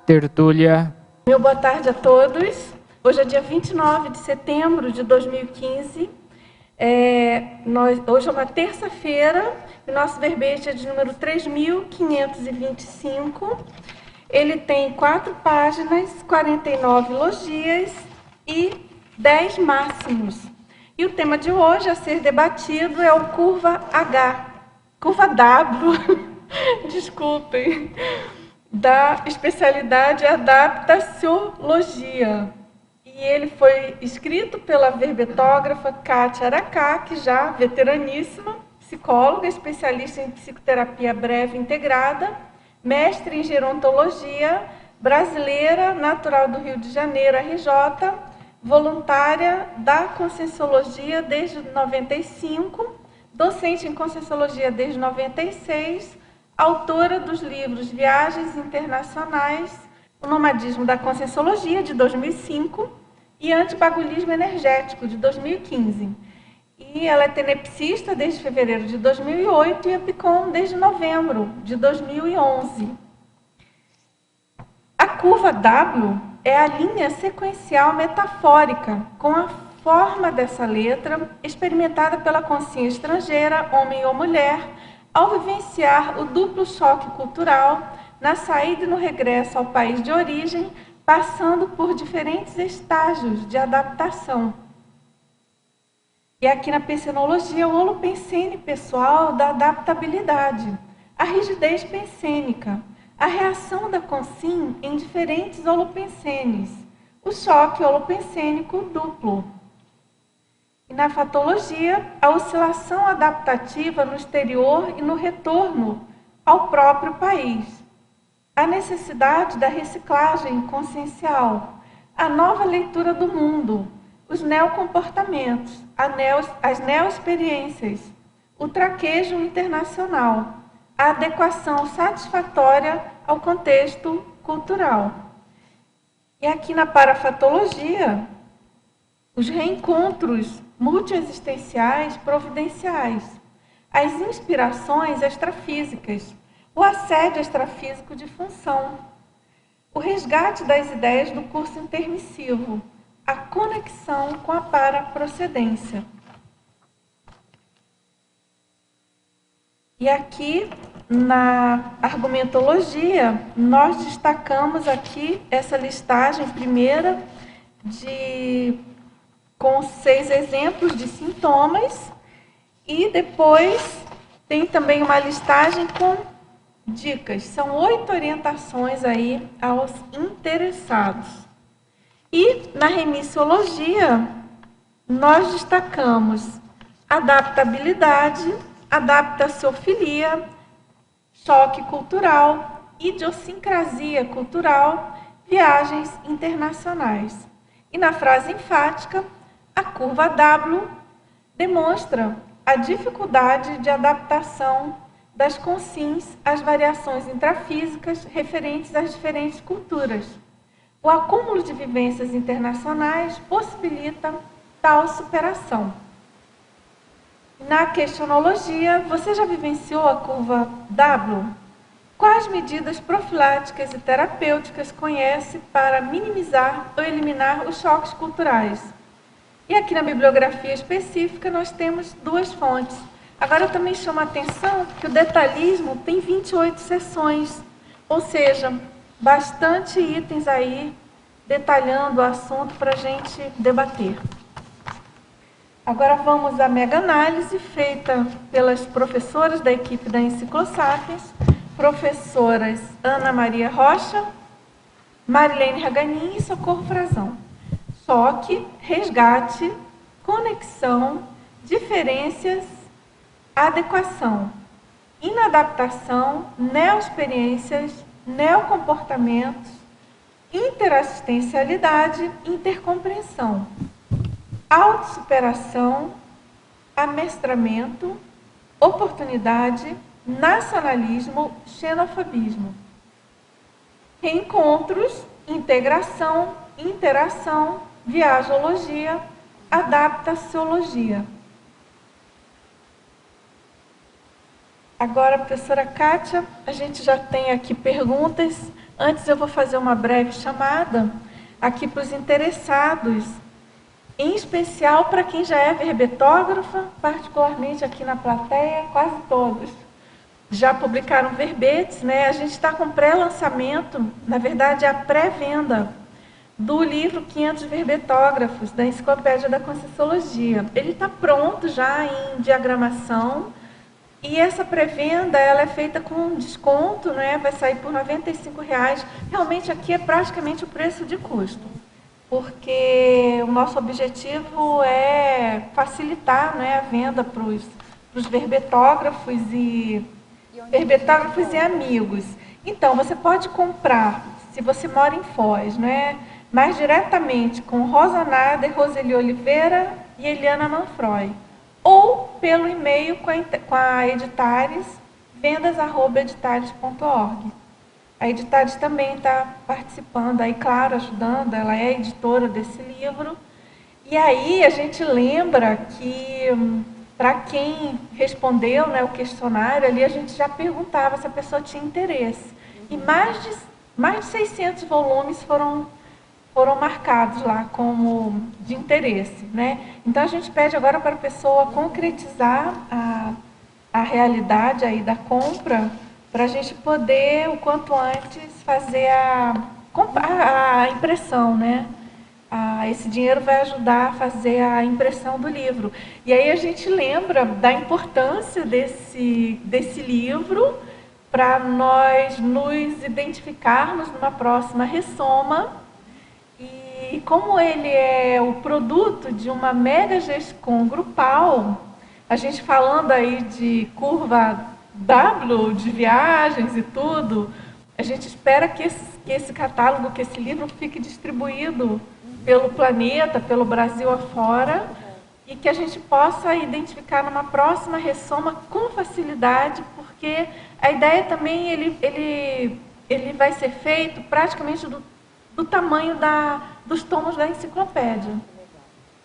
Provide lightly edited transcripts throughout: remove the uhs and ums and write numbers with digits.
tertúlia. Meu boa tarde a todos. Hoje é dia 29 de setembro de 2015. Hoje é uma terça-feira e nosso verbete é de número 3.525. Ele tem 4 páginas, 49 logias e 10 máximos. E o tema de hoje a ser debatido é o curva W, desculpem, da especialidade adaptaciologia. E ele foi escrito pela verbetógrafa Kátia Aracá, que já veteraníssima, psicóloga, especialista em psicoterapia breve integrada, mestre em gerontologia, brasileira, natural do Rio de Janeiro, RJ, voluntária da Conscienciologia desde 95, docente em Conscienciologia desde 96, autora dos livros Viagens Internacionais, O Nomadismo da Conscienciologia, de 2005, e Antibagulismo Energético, de 2015. E ela é tenepsista desde fevereiro de 2008 e EPICOM desde novembro de 2011. A curva W é a linha sequencial metafórica com a forma dessa letra experimentada pela consciência estrangeira, homem ou mulher, ao vivenciar o duplo choque cultural na saída e no regresso ao país de origem, passando por diferentes estágios de adaptação. E aqui na pensenologia, o holopensene pessoal da adaptabilidade, a rigidez pensênica, a reação da consciência em diferentes holopensenes, o choque holopensênico duplo. E na fatologia, a oscilação adaptativa no exterior e no retorno ao próprio país. A necessidade da reciclagem consciencial, a nova leitura do mundo, os neocomportamentos, as neoexperiências, o traquejo internacional, a adequação satisfatória ao contexto cultural. E aqui na parafatologia, os reencontros multiexistenciais providenciais, as inspirações extrafísicas, o assédio extrafísico de função, o resgate das ideias do curso intermissivo, a conexão com a paraprocedência. E aqui, na argumentologia, nós destacamos aqui essa listagem primeira com 6 exemplos de sintomas e depois tem também uma listagem com dicas. São 8 orientações aí aos interessados. E na remissiologia, nós destacamos adaptabilidade, adaptaciofilia, choque cultural, idiosincrasia cultural, viagens internacionais. E na frase enfática, a curva W demonstra a dificuldade de adaptação das consciências às variações intrafísicas referentes às diferentes culturas. O acúmulo de vivências internacionais possibilita tal superação. Na questionologia, você já vivenciou a curva W? Quais medidas profiláticas e terapêuticas conhece para minimizar ou eliminar os choques culturais? E aqui na bibliografia específica nós temos 2 fontes. Agora eu também chamo a atenção que o detalhismo tem 28 seções, ou seja, bastante itens aí detalhando o assunto para a gente debater. Agora vamos à mega análise feita pelas professoras da equipe da Enciclosapiens, professoras Ana Maria Rocha, Marilene Raganin e Socorro Frazão. Choque, resgate, conexão, diferenças, adequação, inadaptação, neoexperiências, neocomportamentos, interassistencialidade, intercompreensão, autossuperação, amestramento, oportunidade, nacionalismo, xenofobismo. Reencontros, integração, interação, viajologia, adaptaciologia. Agora, professora Kátia, a gente já tem aqui perguntas Antes eu vou fazer uma breve chamada aqui para os interessados, em especial para quem já é verbetógrafa, particularmente aqui na plateia, quase todos já publicaram verbetes, né? A gente está com pré-lançamento, na verdade, a pré-venda do livro 500 Verbetógrafos, da Enciclopédia da Conscienciologia. Ele está pronto já em diagramação, e essa pré-venda ela é feita com desconto, né? Vai sair por R$ 95,00. Realmente aqui é praticamente o preço de custo, porque o nosso objetivo é facilitar, né, a venda para os verbetógrafos e amigos. Então, você pode comprar, se você mora em Foz, né, mais diretamente com Rosa Nader, Roseli Oliveira e Eliana Manfroy, ou pelo e-mail com a Editares, vendas@editares.org. A Editares também está participando, aí, claro, ajudando, ela é editora desse livro. E aí a gente lembra que, para quem respondeu, né, o questionário, ali a gente já perguntava se a pessoa tinha interesse. E mais de 600 volumes foram marcados lá como de interesse, né? Então a gente pede agora para a pessoa concretizar a realidade aí da compra, para a gente poder, o quanto antes, fazer a impressão, né? Esse dinheiro vai ajudar a fazer a impressão do livro. E aí a gente lembra da importância desse livro para nós nos identificarmos numa próxima Ressoma. E como ele é o produto de uma mega GESCOM grupal, a gente falando aí de curva W, de viagens e tudo, a gente espera que esse catálogo, que esse livro fique distribuído pelo planeta, pelo Brasil afora, e que a gente possa identificar numa próxima Ressoma com facilidade, porque a ideia também, ele vai ser feito praticamente do tamanho dos tomos da enciclopédia,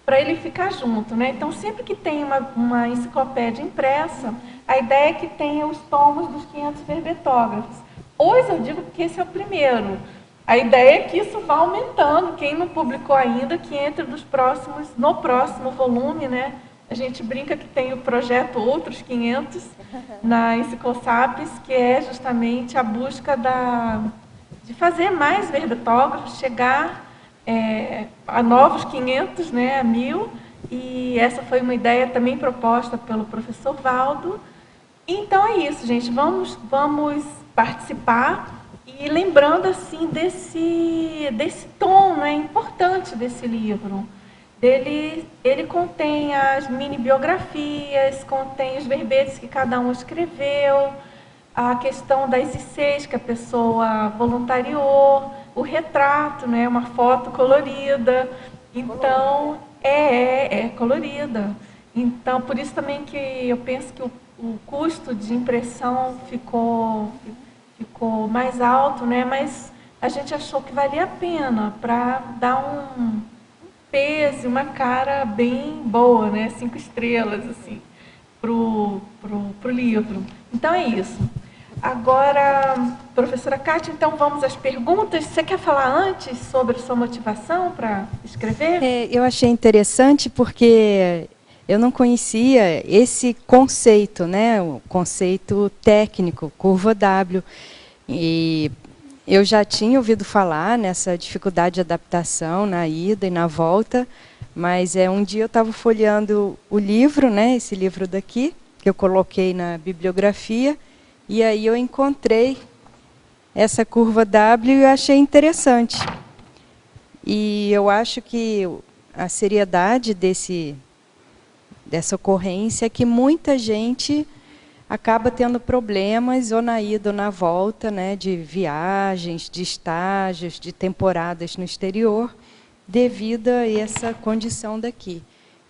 para ele ficar junto, né? Então, sempre que tem uma enciclopédia impressa, a ideia é que tenha os tomos dos 500 verbetógrafos. Hoje eu digo porque esse é o primeiro. A ideia é que isso vá aumentando. Quem não publicou ainda, que entre no próximo volume, né? A gente brinca que tem o projeto Outros 500 na Enciclosapiens, que é justamente a busca de fazer mais verbetógrafos, chegar a novos 500, né, a 1.000. E essa foi uma ideia também proposta pelo professor Valdo. Então é isso, gente. Vamos participar. E lembrando, assim, desse tom, né, importante desse livro. Ele contém as mini-biografias, contém os verbetes que cada um escreveu, a questão das ICs que a pessoa voluntariou, o retrato, né, uma foto colorida. Então, é colorida. Então, por isso também que eu penso que o custo de impressão ficou mais alto, né? Mas a gente achou que valia a pena para dar um peso, uma cara bem boa, né? 5 estrelas, assim, pro livro. Então é isso. Agora, professora Kátia, então vamos às perguntas. Você quer falar antes sobre sua motivação para escrever? Eu achei interessante porque eu não conhecia esse conceito, né? O conceito técnico, curva W. E eu já tinha ouvido falar nessa dificuldade de adaptação na ida e na volta, mas um dia eu estava folheando o livro, né? Esse livro daqui, que eu coloquei na bibliografia, e aí eu encontrei essa curva W e achei interessante. E eu acho que a seriedade dessa ocorrência é que muita gente acaba tendo problemas ou na ida ou na volta, né, de viagens, de estágios, de temporadas no exterior, devido a essa condição daqui.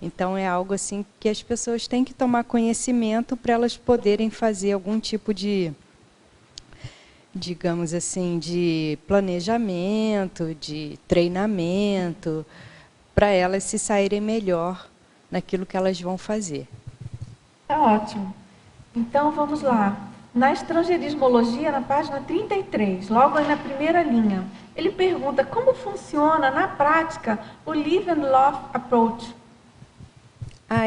Então, é algo assim que as pessoas têm que tomar conhecimento para elas poderem fazer algum tipo de, digamos assim, de planejamento, de treinamento, para elas se saírem melhor naquilo que elas vão fazer. Tá ótimo. Então, vamos lá. na estrangeirismologia, na página 33, logo aí na primeira linha, ele pergunta como funciona na prática o Live and Love Approach.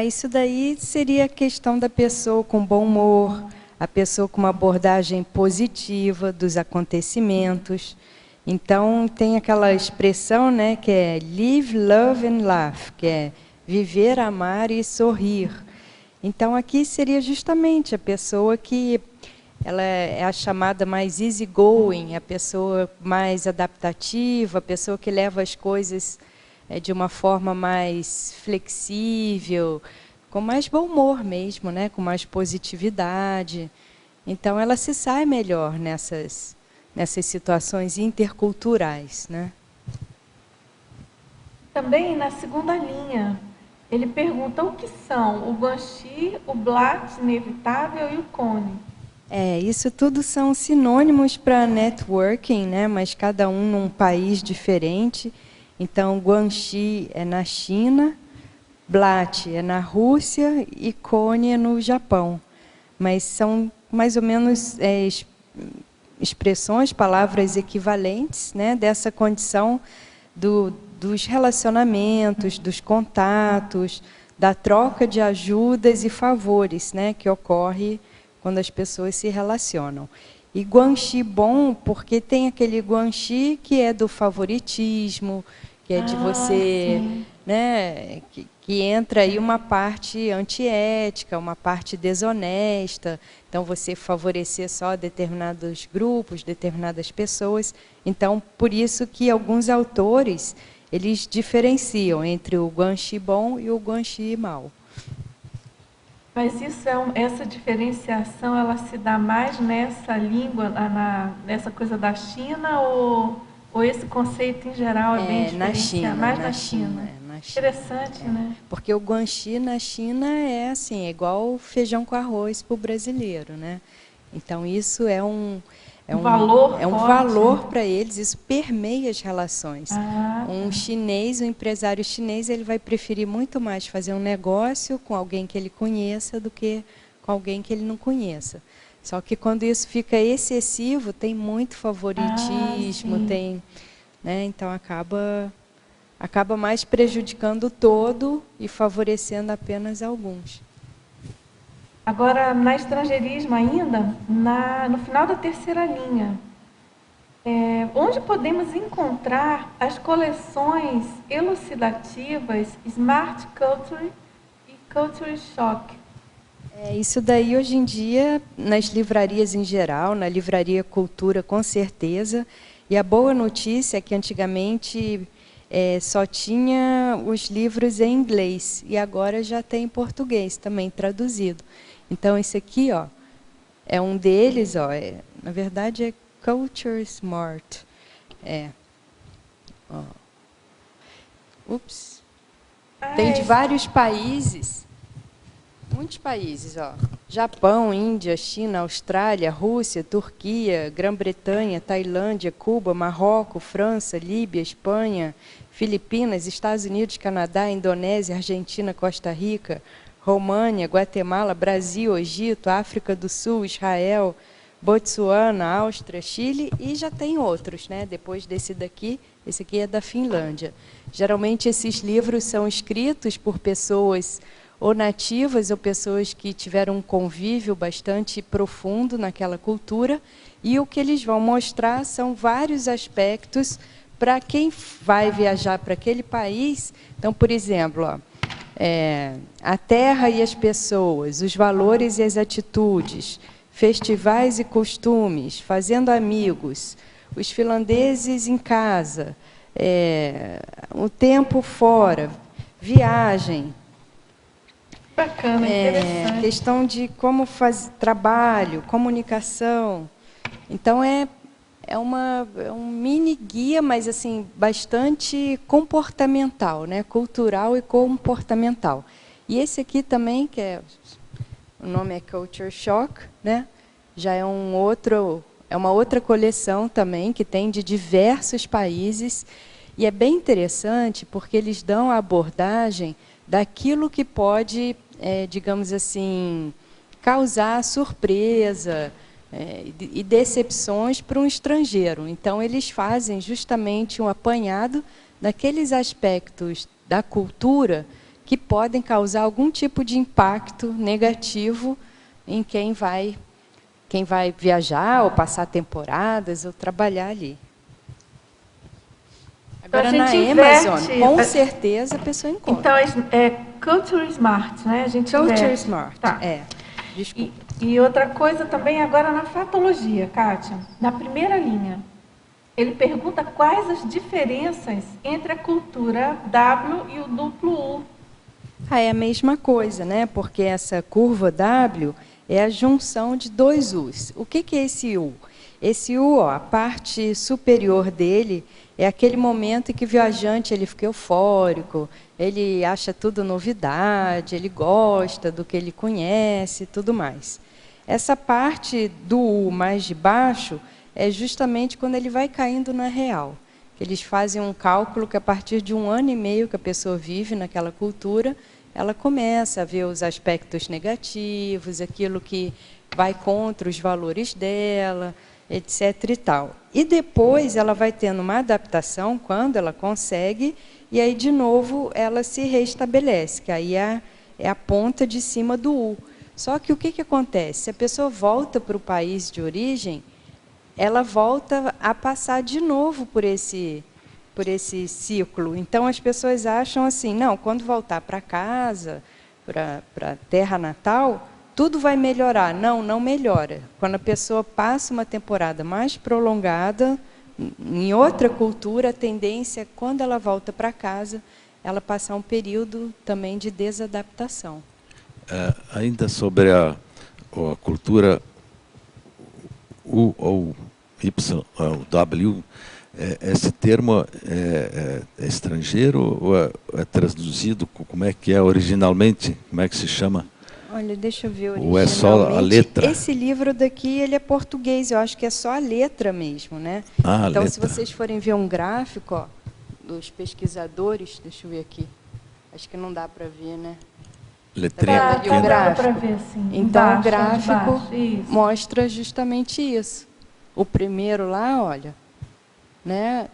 Isso daí seria a questão da pessoa com bom humor, a pessoa com uma abordagem positiva dos acontecimentos. Então, tem aquela expressão, né, que é live, love and laugh, que é viver, amar e sorrir. Então, aqui seria justamente a pessoa que ela é a chamada mais easygoing, a pessoa mais adaptativa, a pessoa que leva as coisas de uma forma mais flexível, com mais bom humor mesmo, né, com mais positividade. Então, ela se sai melhor nessas situações interculturais, né? Também na segunda linha, ele pergunta o que são o guanxi, o blat inevitável e o cone. Isso tudo são sinônimos para networking, né? Mas cada um num país diferente. Então, guanxi é na China, blat é na Rússia e cone é no Japão. Mas são mais ou menos expressões, palavras equivalentes, né, dessa condição dos relacionamentos, dos contatos, da troca de ajudas e favores, né, que ocorre quando as pessoas se relacionam. E guanxi bom, porque tem aquele guanxi que é do favoritismo, que é de você, né, que entra aí uma parte antiética, uma parte desonesta. Então, você favorecer só determinados grupos, determinadas pessoas. Então, por isso que alguns autores, eles diferenciam entre o guanxi bom e o guanxi mau. Mas isso essa diferenciação, ela se dá mais nessa língua, nessa coisa da China, ou esse conceito em geral é bem diferenciado? Mais na China. Interessante, né? Porque o guanxi na China é assim, é igual feijão com arroz para o brasileiro, né? Então isso é um valor para eles, isso permeia as relações. Um chinês, um empresário chinês, ele vai preferir muito mais fazer um negócio com alguém que ele conheça do que com alguém que ele não conheça. Só que quando isso fica excessivo, tem muito favoritismo, tem, né? Então acaba mais prejudicando o todo e favorecendo apenas alguns. Agora, na estrangeirismo ainda, no final da terceira linha, onde podemos encontrar as coleções elucidativas Smart Culture e Culture Shock? Isso daí, hoje em dia, nas livrarias em geral, na livraria Cultura, com certeza. E a boa notícia é que, antigamente, só tinha os livros em inglês, e agora já tem em português também, traduzido. Então, esse aqui, ó, é um deles, ó, na verdade é Culture Smart. Ups. Tem de vários países, muitos países, ó. Japão, Índia, China, Austrália, Rússia, Turquia, Grã-Bretanha, Tailândia, Cuba, Marrocos, França, Líbia, Espanha, Filipinas, Estados Unidos, Canadá, Indonésia, Argentina, Costa Rica, România, Guatemala, Brasil, Egito, África do Sul, Israel, Botsuana, Áustria, Chile, e já tem outros, né? Depois desse daqui, esse aqui é da Finlândia. Geralmente esses livros são escritos por pessoas ou nativas ou pessoas que tiveram um convívio bastante profundo naquela cultura, e o que eles vão mostrar são vários aspectos para quem vai viajar para aquele país. Então, por exemplo, ó, a terra e as pessoas, os valores e as atitudes, festivais e costumes, fazendo amigos, os finlandeses em casa, o tempo fora, viagem. Bacana, interessante. Questão de como fazer trabalho, comunicação. Então, é um mini guia, mas assim, bastante comportamental, né? Cultural e comportamental. E esse aqui também, o nome é Culture Shock, né? Já é uma outra coleção também, que tem de diversos países, e é bem interessante porque eles dão a abordagem daquilo que pode, digamos assim, causar surpresa, e decepções para um estrangeiro. Então, eles fazem justamente um apanhado daqueles aspectos da cultura que podem causar algum tipo de impacto negativo em quem vai viajar, ou passar temporadas, ou trabalhar ali. Agora, na Amazon, com certeza, a pessoa encontra. Então, é Culture Smart, né? A gente Culture Smart, tá. Desculpa. E outra coisa também, agora na fatologia, Kátia, na primeira linha, ele pergunta quais as diferenças entre a cultura W e o duplo U. É a mesma coisa, né? Porque essa curva W é a junção de dois U's. O que é esse U? Esse U, a parte superior dele, é aquele momento em que o viajante ele fica eufórico, ele acha tudo novidade, ele gosta do que ele conhece e tudo mais. Essa parte do U mais de baixo é justamente quando ele vai caindo na real. Eles fazem um cálculo que a partir de 1 ano e meio que a pessoa vive naquela cultura, ela começa a ver os aspectos negativos, aquilo que vai contra os valores dela, etc. e tal. E depois ela vai tendo uma adaptação, quando ela consegue, e aí, de novo, ela se restabelece, que aí é a ponta de cima do U. Só que o que acontece? Se a pessoa volta para o país de origem, ela volta a passar de novo por esse ciclo. Então, as pessoas acham assim, não, quando voltar para casa, para a terra natal, tudo vai melhorar. Não, não melhora. Quando a pessoa passa uma temporada mais prolongada, em outra cultura, a tendência é, quando ela volta para casa, ela passar um período também de desadaptação. Ainda sobre a cultura U ou Y, o W, esse termo é estrangeiro ou é traduzido? Como é que é originalmente? Como é que se chama? Olha, deixa eu ver originalmente. Ou é só a letra? Esse livro daqui, ele é português, eu acho que é só a letra mesmo, né? Ah, então, letra. Se vocês forem ver um gráfico, ó, dos pesquisadores, deixa eu ver aqui. Acho que não dá para ver, né? Letrinha pequena. Dá para ver, sim. Então, o gráfico mostra justamente isso. O primeiro lá, olha, né?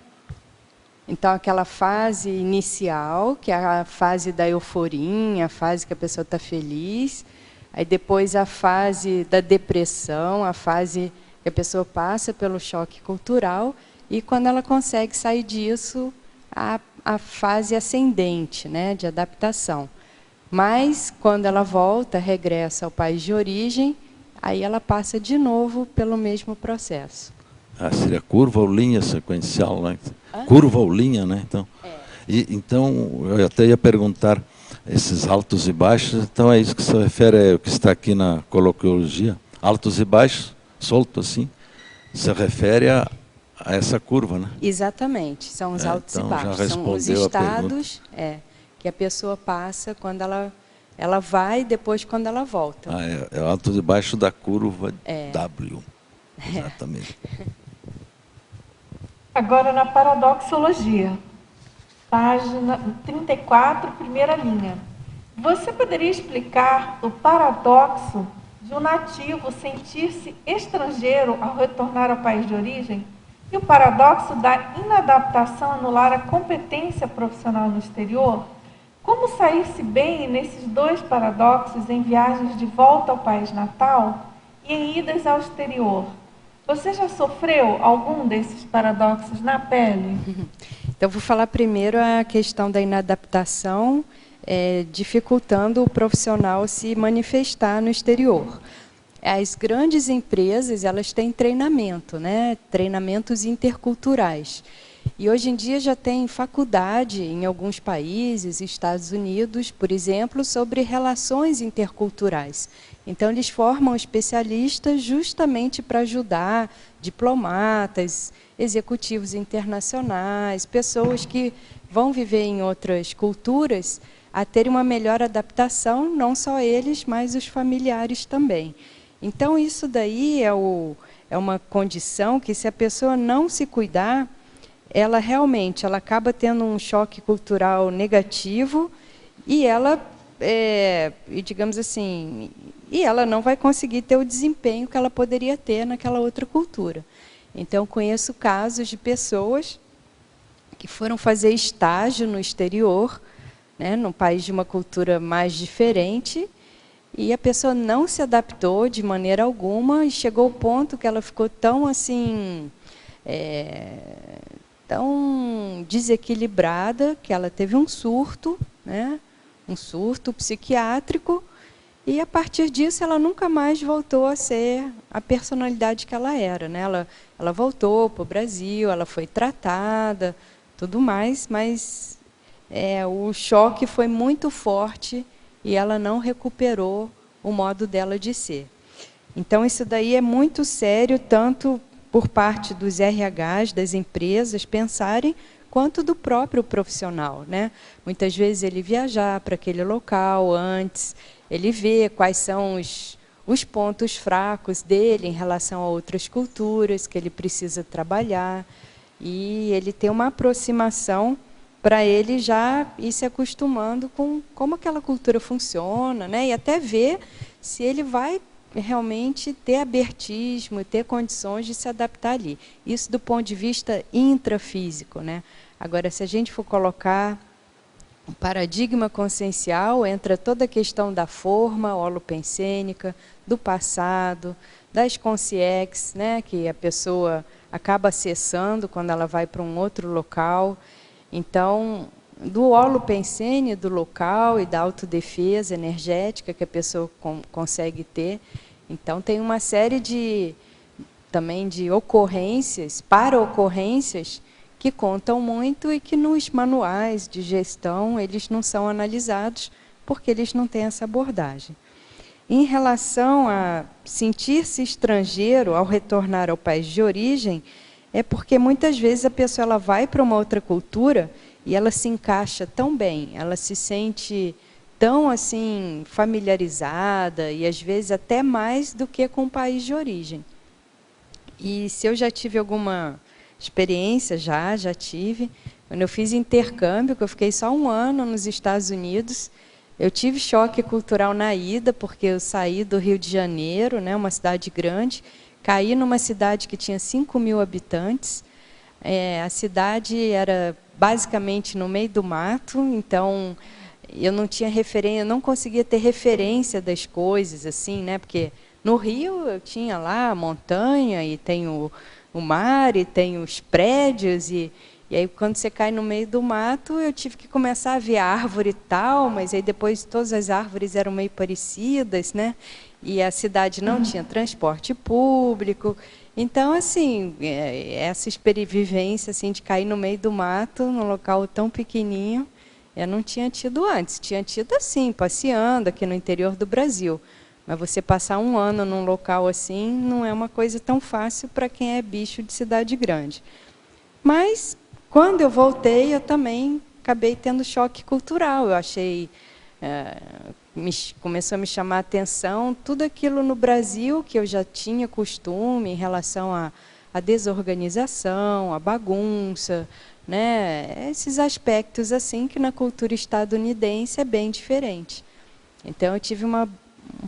Então, aquela fase inicial, que é a fase da euforia, a fase que a pessoa está feliz. Aí, depois, a fase da depressão, a fase que a pessoa passa pelo choque cultural. E, quando ela consegue sair disso, a fase ascendente, né, de adaptação. Mas, quando ela volta, regressa ao país de origem, aí ela passa de novo pelo mesmo processo. Seria curva ou linha sequencial, né? Curva ou linha, né? Então, então, eu até ia perguntar, esses altos e baixos, então é isso que se refere ao que está aqui na coloquiologia? Altos e baixos, solto assim, se refere a essa curva, né? Exatamente, são os altos e baixos, são os estados que a pessoa passa quando ela vai e depois quando ela volta. É altos e baixos da curva W, exatamente. Agora, na paradoxologia, página 34, primeira linha. Você poderia explicar o paradoxo de um nativo sentir-se estrangeiro ao retornar ao país de origem e o paradoxo da inadaptação anular a competência profissional no exterior? Como sair-se bem nesses dois paradoxos em viagens de volta ao país natal e em idas ao exterior? Você já sofreu algum desses paradoxos na pele? Então, vou falar primeiro a questão da inadaptação, dificultando o profissional se manifestar no exterior. As grandes empresas, elas têm treinamento, né? Treinamentos interculturais. E hoje em dia já tem faculdade em alguns países, Estados Unidos, por exemplo, sobre relações interculturais. Então, eles formam especialistas justamente para ajudar diplomatas, executivos internacionais, pessoas que vão viver em outras culturas, a terem uma melhor adaptação, não só eles, mas os familiares também. Então, isso daí é uma condição que, se a pessoa não se cuidar, ela realmente acaba tendo um choque cultural negativo e ela, digamos assim, e ela não vai conseguir ter o desempenho que ela poderia ter naquela outra cultura. Então, conheço casos de pessoas que foram fazer estágio no exterior, né, num país de uma cultura mais diferente, e a pessoa não se adaptou de maneira alguma e chegou ao ponto que ela ficou tão assim, tão desequilibrada que ela teve um surto, né, um surto psiquiátrico, e a partir disso ela nunca mais voltou a ser a personalidade que ela era, né? Ela voltou para o Brasil, ela foi tratada, tudo mais, mas o choque foi muito forte e ela não recuperou o modo dela de ser. Então, isso daí é muito sério, tanto por parte dos RHs, das empresas, pensarem, quanto do próprio profissional, né? Muitas vezes ele viajar para aquele local antes, ele vê quais são os pontos fracos dele em relação a outras culturas que ele precisa trabalhar, e ele tem uma aproximação para ele já ir se acostumando com como aquela cultura funciona, né? E até ver se ele vai realmente ter abertismo, ter condições de se adaptar ali. Isso do ponto de vista intrafísico, né? Agora, se a gente for colocar o paradigma consciencial, entra toda a questão da forma holopensênica, do passado, das consciex, né? Que a pessoa acaba acessando quando ela vai para um outro local. Então, do holopensene, do local e da autodefesa energética que a pessoa consegue ter. Então, tem uma série também de ocorrências, para-ocorrências, que contam muito e que nos manuais de gestão eles não são analisados porque eles não têm essa abordagem. Em relação a sentir-se estrangeiro ao retornar ao país de origem, é porque muitas vezes a pessoa ela vai para uma outra cultura e ela se encaixa tão bem, ela se sente tão assim familiarizada e às vezes até mais do que com o país de origem. E se eu já tive alguma experiência, já tive, quando eu fiz intercâmbio, que eu fiquei só 1 ano nos Estados Unidos, eu tive choque cultural na ida, porque eu saí do Rio de Janeiro, né, uma cidade grande, caí numa cidade que tinha 5.000 habitantes. A cidade era basicamente no meio do mato, então eu não tinha referência, eu não conseguia ter referência das coisas, assim, né? Porque no Rio eu tinha lá a montanha e tem o mar e tem os prédios e aí quando você cai no meio do mato eu tive que começar a ver a árvore e tal, mas aí depois todas as árvores eram meio parecidas, né? E a cidade não tinha transporte público. Então, assim, essa vivência assim, de cair no meio do mato, num local tão pequenininho, eu não tinha tido antes. Tinha tido assim, passeando aqui no interior do Brasil. Mas você passar 1 ano num local assim, não é uma coisa tão fácil para quem é bicho de cidade grande. Mas, quando eu voltei, eu também acabei tendo choque cultural. Eu achei... começou a me chamar a atenção tudo aquilo no Brasil que eu já tinha costume em relação à desorganização, à bagunça, né? Esses aspectos assim que na cultura estadunidense é bem diferente. Então eu tive um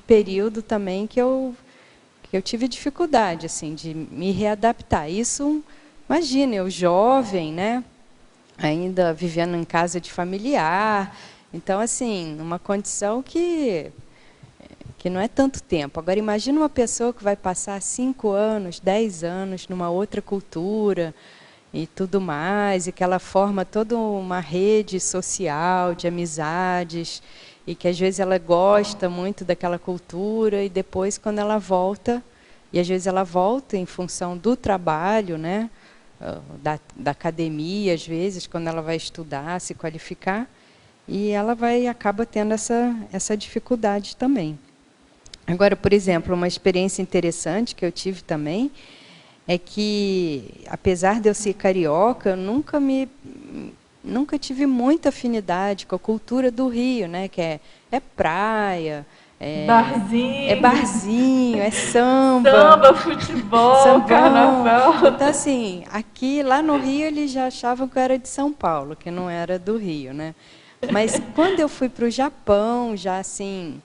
período também que eu tive dificuldade assim de me readaptar. Isso, imagina, eu jovem, né? Ainda vivendo em casa de familiar. Então, assim, numa condição que não é tanto tempo. Agora, imagina uma pessoa que vai passar 5 anos, 10 anos numa outra cultura e tudo mais, e que ela forma toda uma rede social de amizades, e que às vezes ela gosta muito daquela cultura, e depois, quando ela volta, e às vezes ela volta em função do trabalho, né, da academia, às vezes, quando ela vai estudar, se qualificar, e ela acaba tendo essa dificuldade também. Agora, por exemplo, uma experiência interessante que eu tive também é que, apesar de eu ser carioca, eu nunca tive muita afinidade com a cultura do Rio, né? Que é praia, barzinho, é samba. Samba, futebol, sambão. Carnaval. Então, assim, aqui, lá no Rio, eles já achavam que eu era de São Paulo, que não era do Rio, né? Mas quando eu fui para o Japão, já assim,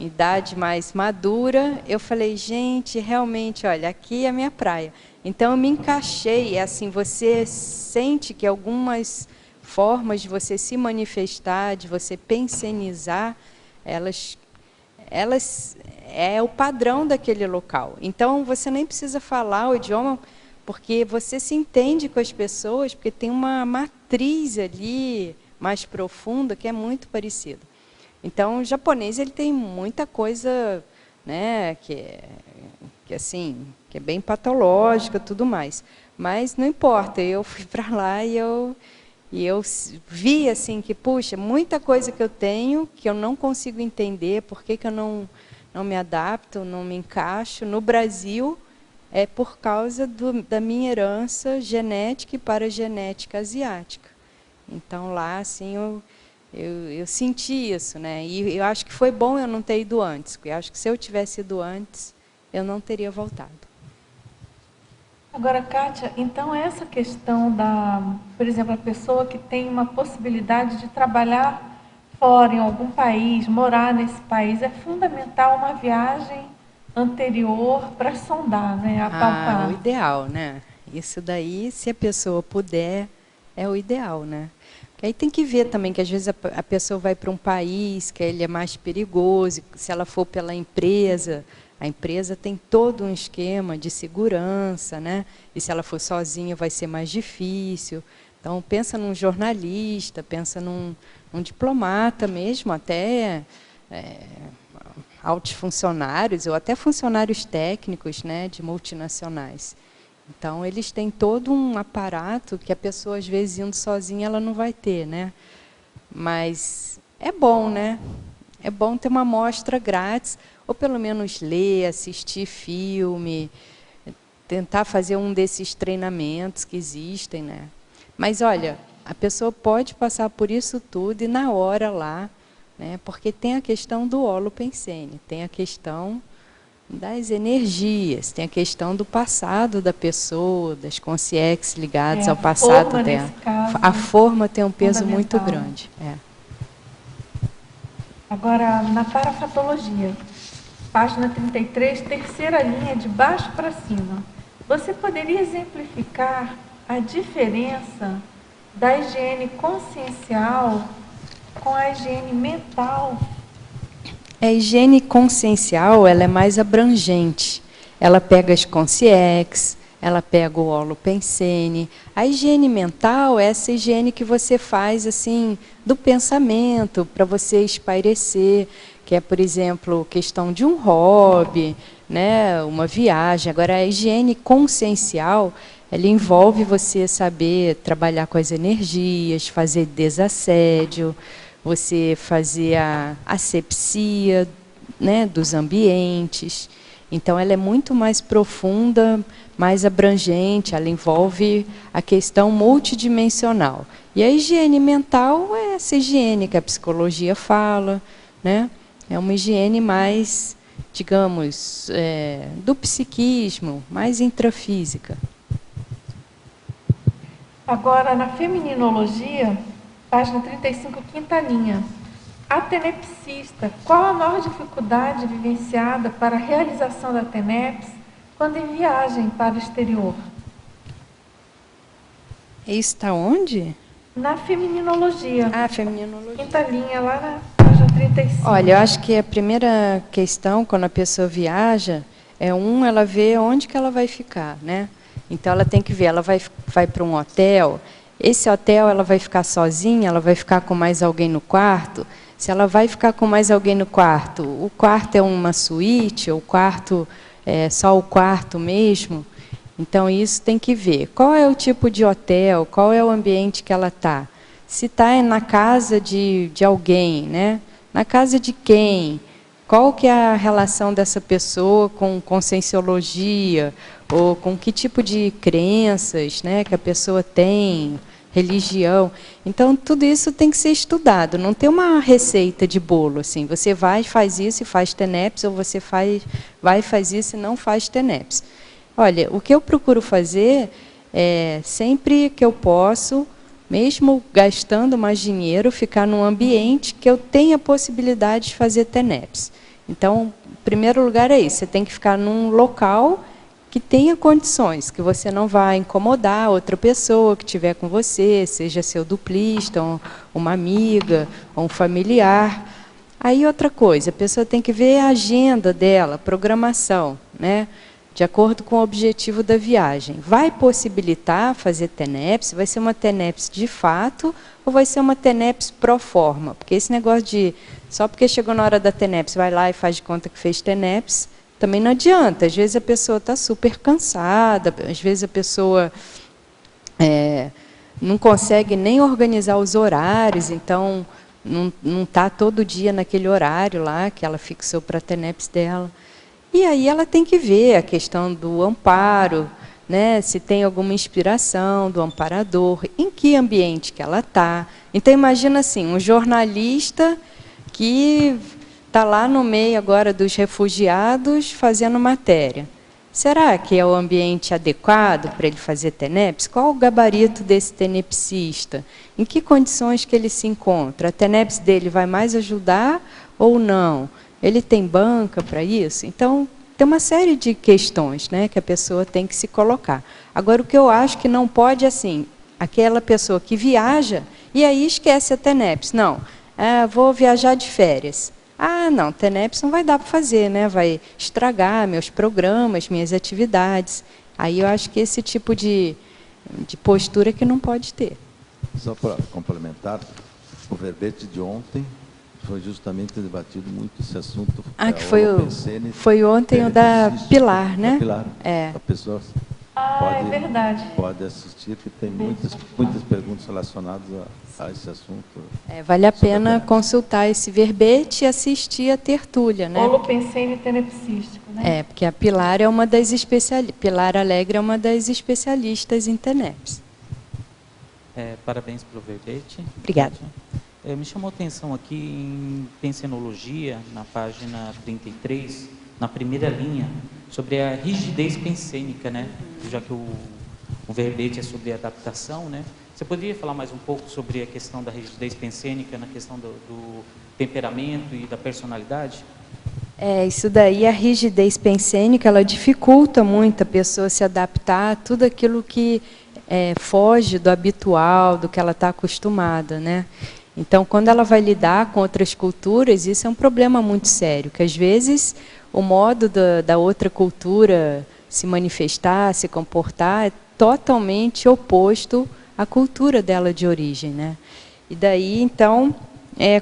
idade mais madura, eu falei, gente, realmente, olha, aqui é a minha praia. Então, eu me encaixei. É assim, você sente que algumas formas de você se manifestar, de você pensionizar, elas é o padrão daquele local. Então, você nem precisa falar o idioma, porque você se entende com as pessoas, porque tem uma matriz ali mais profunda que é muito parecida. Então, o japonês ele tem muita coisa, né, que é bem patológica, tudo mais. Mas não importa, eu fui para lá e eu vi assim que, puxa, muita coisa que eu tenho que eu não consigo entender, por que eu não me adapto, não me encaixo. No Brasil, é por causa da minha herança genética e paragenética asiática. Então, lá, assim, eu senti isso, né? E eu acho que foi bom eu não ter ido antes, porque eu acho que se eu tivesse ido antes, eu não teria voltado. Agora, Kátia, então essa questão por exemplo, a pessoa que tem uma possibilidade de trabalhar fora, em algum país, morar nesse país, é fundamental uma viagem anterior para sondar, né, apalpar. O ideal, né? Isso daí, se a pessoa puder, é o ideal, né? Porque aí tem que ver também que às vezes a pessoa vai para um país que ele é mais perigoso, se ela for pela empresa, a empresa tem todo um esquema de segurança, né? E se ela for sozinha vai ser mais difícil. Então, pensa num jornalista, pensa num diplomata mesmo, até altos funcionários, ou até funcionários técnicos, né, de multinacionais. Então, eles têm todo um aparato que a pessoa, às vezes, indo sozinha, ela não vai ter, né? Mas é bom, né? É bom ter uma amostra grátis, ou pelo menos ler, assistir filme, tentar fazer um desses treinamentos que existem, né? Mas, olha, a pessoa pode passar por isso tudo e na hora lá, né? Porque tem a questão do holopensene, tem a questão das energias, tem a questão do passado da pessoa, das consciências ligadas ao passado dela. A forma tem um peso muito grande. Agora, na parafratologia, página 33, terceira linha, de baixo para cima, você poderia exemplificar a diferença da higiene consciencial com a higiene mental? A higiene consciencial, ela é mais abrangente. Ela pega as consciências, ela pega o holopensene. A higiene mental é essa higiene que você faz assim do pensamento, para você espairecer, que é, por exemplo, questão de um hobby, né, uma viagem. Agora, a higiene consciencial, ela envolve você saber trabalhar com as energias, fazer desassédio, você fazer a asepsia, né, dos ambientes. Então, ela é muito mais profunda, mais abrangente, ela envolve a questão multidimensional. E a higiene mental é essa higiene que a psicologia fala, né? É uma higiene mais, digamos, do psiquismo, mais intrafísica. Agora, na feminologia, página 35, quinta linha. A tenepsista, qual a maior dificuldade vivenciada para a realização da TENEPS quando em viagem para o exterior? Isso está onde? Na feminologia. Feminologia. Quinta linha, lá na página 35. Olha, eu acho que a primeira questão, quando a pessoa viaja, ela vê onde que ela vai ficar, né? Então, ela tem que ver, ela vai para um hotel, esse hotel ela vai ficar sozinha, ela vai ficar com mais alguém no quarto. Se ela vai ficar com mais alguém no quarto, o quarto é uma suíte, ou o quarto é só o quarto mesmo. Então, isso tem que ver. Qual é o tipo de hotel, qual é o ambiente que ela está? Se está na casa de alguém, né? Na casa de quem? Qual que é a relação dessa pessoa com conscienciologia, ou com que tipo de crenças, né, que a pessoa tem, religião. Então, tudo isso tem que ser estudado, não tem uma receita de bolo, assim, você vai, faz isso e faz TENEPS, ou você vai, faz isso e não faz TENEPS. Olha, o que eu procuro fazer é, sempre que eu posso, mesmo gastando mais dinheiro, ficar num ambiente que eu tenha possibilidade de fazer TENEPS. Então, em primeiro lugar é isso, você tem que ficar num local que tenha condições, que você não vai incomodar outra pessoa que estiver com você, seja seu duplista, uma amiga, ou um familiar. Aí outra coisa, a pessoa tem que ver a agenda dela, a programação, né? De acordo com o objetivo da viagem. Vai possibilitar fazer TENEPS? Vai ser uma TENEPS de fato ou vai ser uma TENEPS pro forma? Porque esse negócio de, só porque chegou na hora da TENEPS, vai lá e faz de conta que fez TENEPS, também não adianta. Às vezes a pessoa está super cansada, às vezes a pessoa não consegue nem organizar os horários, então não está todo dia naquele horário lá que ela fixou para a TENEPS dela. E aí ela tem que ver a questão do amparo, né, se tem alguma inspiração do amparador, em que ambiente que ela está. Então, imagina assim, um jornalista que está lá no meio agora dos refugiados fazendo matéria. Será que é o ambiente adequado para ele fazer TENEPS? Qual o gabarito desse tenepsista? Em que condições que ele se encontra? A TENEPS dele vai mais ajudar ou não? Ele tem banca para isso? Então, tem uma série de questões, né, que a pessoa tem que se colocar. Agora, o que eu acho que não pode, assim, aquela pessoa que viaja e aí esquece a TENEPS. Não, vou viajar de férias. Ah, não, TENEPS não vai dar para fazer, né? Vai estragar meus programas, minhas atividades. Aí eu acho que esse tipo de postura que não pode ter. Só para complementar, o verbete de ontem foi justamente debatido muito esse assunto. Que foi ontem o da Pilar, né? Da Pilar. A pessoa é verdade. Pode assistir, que tem muitas perguntas relacionadas a esse assunto. Vale a pena consultar esse verbete e assistir a tertúlia, né? Holopensene tenepsístico, né? Porque a Pilar é uma das Pilar Alegre é uma das especialistas em TENEPS. Parabéns pelo verbete. Obrigada. Me chamou a atenção aqui em pensenologia, na página 33, na primeira linha, sobre a rigidez pensênica, né? Já que o verbete é sobre adaptação, né? Você poderia falar mais um pouco sobre a questão da rigidez pensênica, na questão do temperamento e da personalidade? Isso daí, a rigidez pensênica, ela dificulta muito a pessoa se adaptar a tudo aquilo que foge do habitual, do que ela está acostumada, né? Então, quando ela vai lidar com outras culturas, isso é um problema muito sério, que às vezes o modo da outra cultura se manifestar, se comportar, é totalmente oposto à cultura dela de origem, né? E daí, então,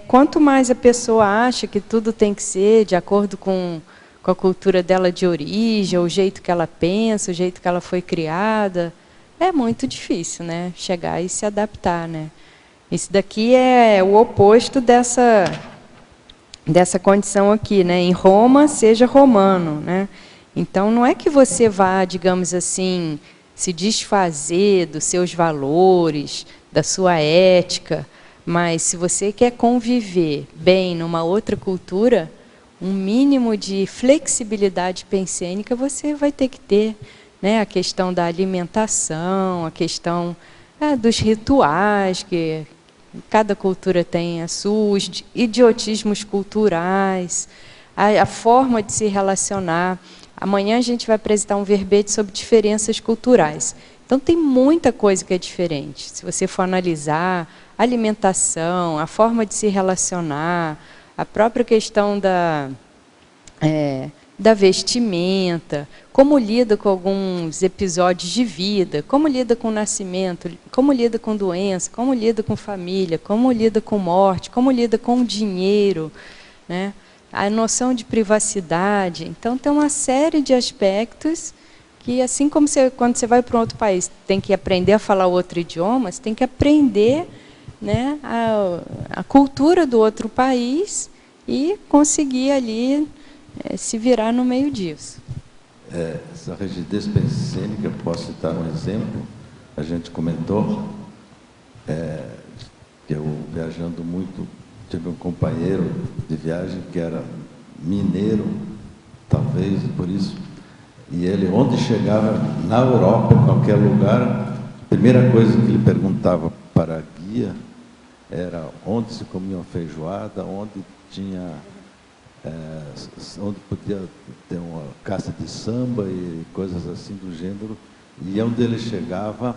quanto mais a pessoa acha que tudo tem que ser de acordo com a cultura dela de origem, o jeito que ela pensa, o jeito que ela foi criada, é muito difícil, né? Chegar e se adaptar, né? Isso daqui é o oposto dessa condição aqui, né? Em Roma, seja romano, né? Então, não é que você vá, digamos assim, se desfazer dos seus valores, da sua ética, mas se você quer conviver bem numa outra cultura, um mínimo de flexibilidade pensênica você vai ter que ter, né? A questão da alimentação, a questão dos rituais, que cada cultura tem as suas, idiotismos culturais, a forma de se relacionar. Amanhã a gente vai apresentar um verbete sobre diferenças culturais. Então, tem muita coisa que é diferente. Se você for analisar a alimentação, a forma de se relacionar, a própria questão da vestimenta, como lida com alguns episódios de vida, como lida com o nascimento, como lida com doença, como lida com família, como lida com morte, como lida com o dinheiro, né? A noção de privacidade. Então, tem uma série de aspectos que, assim como quando você vai para um outro país, tem que aprender a falar outro idioma, você tem que aprender, né, a cultura do outro país e conseguir ali se virar no meio disso. Essa rigidez pensênica, posso citar um exemplo, a gente comentou, que eu, viajando muito, tive um companheiro de viagem que era mineiro, talvez por isso, e ele, onde chegava, na Europa, em qualquer lugar, a primeira coisa que ele perguntava para a guia era onde se comia uma feijoada, onde tinha onde podia ter uma caça de samba e coisas assim do gênero, e onde ele chegava,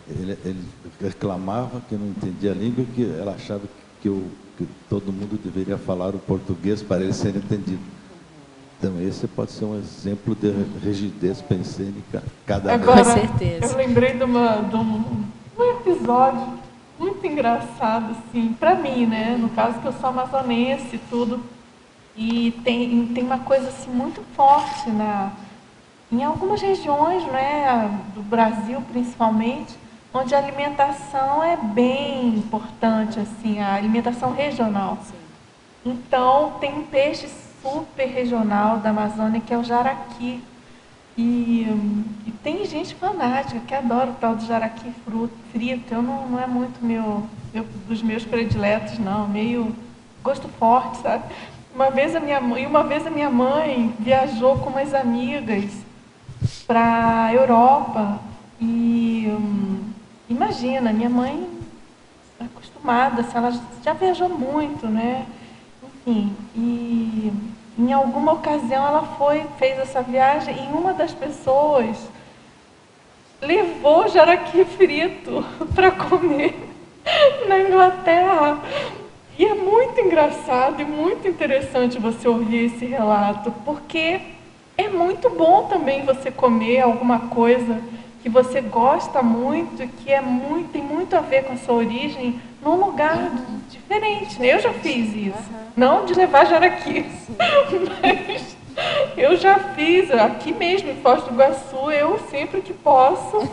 ele reclamava que não entendia a língua e que ela achava que todo mundo deveria falar o português para ele ser entendido. Então, esse pode ser um exemplo de rigidez pensênica cada vez. Agora, Com certeza. eu lembrei de um episódio muito engraçado, assim, para mim, né? No caso que eu sou amazonense e tudo. E tem uma coisa assim, muito forte em algumas regiões, né, do Brasil principalmente, onde a alimentação é bem importante, assim, a alimentação regional. Sim. Então, tem um peixe super regional da Amazônia, que é o jaraqui. E tem gente fanática que adora o tal do jaraqui frito. Eu não é muito dos meus prediletos, não. Meio gosto forte, sabe? Uma vez a minha mãe viajou com umas amigas para a Europa. E imagina, minha mãe acostumada, assim, ela já viajou muito, né? Enfim, e em alguma ocasião ela fez essa viagem e uma das pessoas levou jaraqui frito para comer na Inglaterra. E é muito engraçado e muito interessante você ouvir esse relato, porque é muito bom também você comer alguma coisa que você gosta muito, que tem muito a ver com a sua origem, num lugar diferente, né? Eu já fiz isso, não de levar jaraqui, mas eu já fiz, aqui mesmo em Foz do Iguaçu, eu sempre que posso,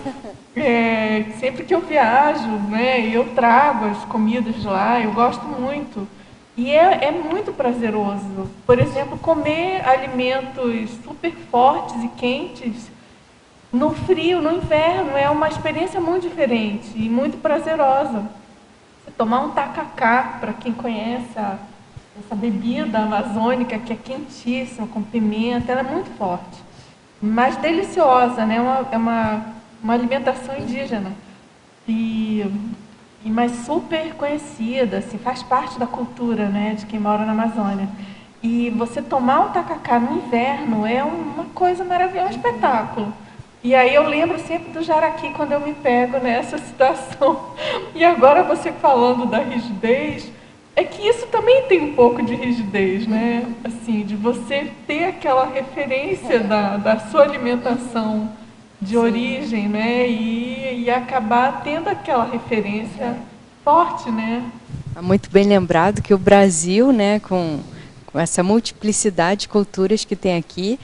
sempre que eu viajo, né, eu trago as comidas de lá, eu gosto muito. E é muito prazeroso. Por exemplo, comer alimentos super fortes e quentes no frio, no inverno, é uma experiência muito diferente e muito prazerosa. Você tomar um tacacá, para quem conhece essa bebida amazônica, que é quentíssima, com pimenta, ela é muito forte, mas deliciosa, né? É uma alimentação indígena, mas super conhecida, assim, faz parte da cultura, né, de quem mora na Amazônia. E você tomar um tacacá no inverno é uma coisa maravilhosa, é um espetáculo. E aí eu lembro sempre do jaraqui quando eu me pego nessa situação. E agora você falando da rigidez, é que isso também tem um pouco de rigidez, né? Assim, de você ter aquela referência da sua alimentação de origem, né? E acabar tendo aquela referência forte, né? É muito bem lembrado que o Brasil, né, com essa multiplicidade de culturas que tem aqui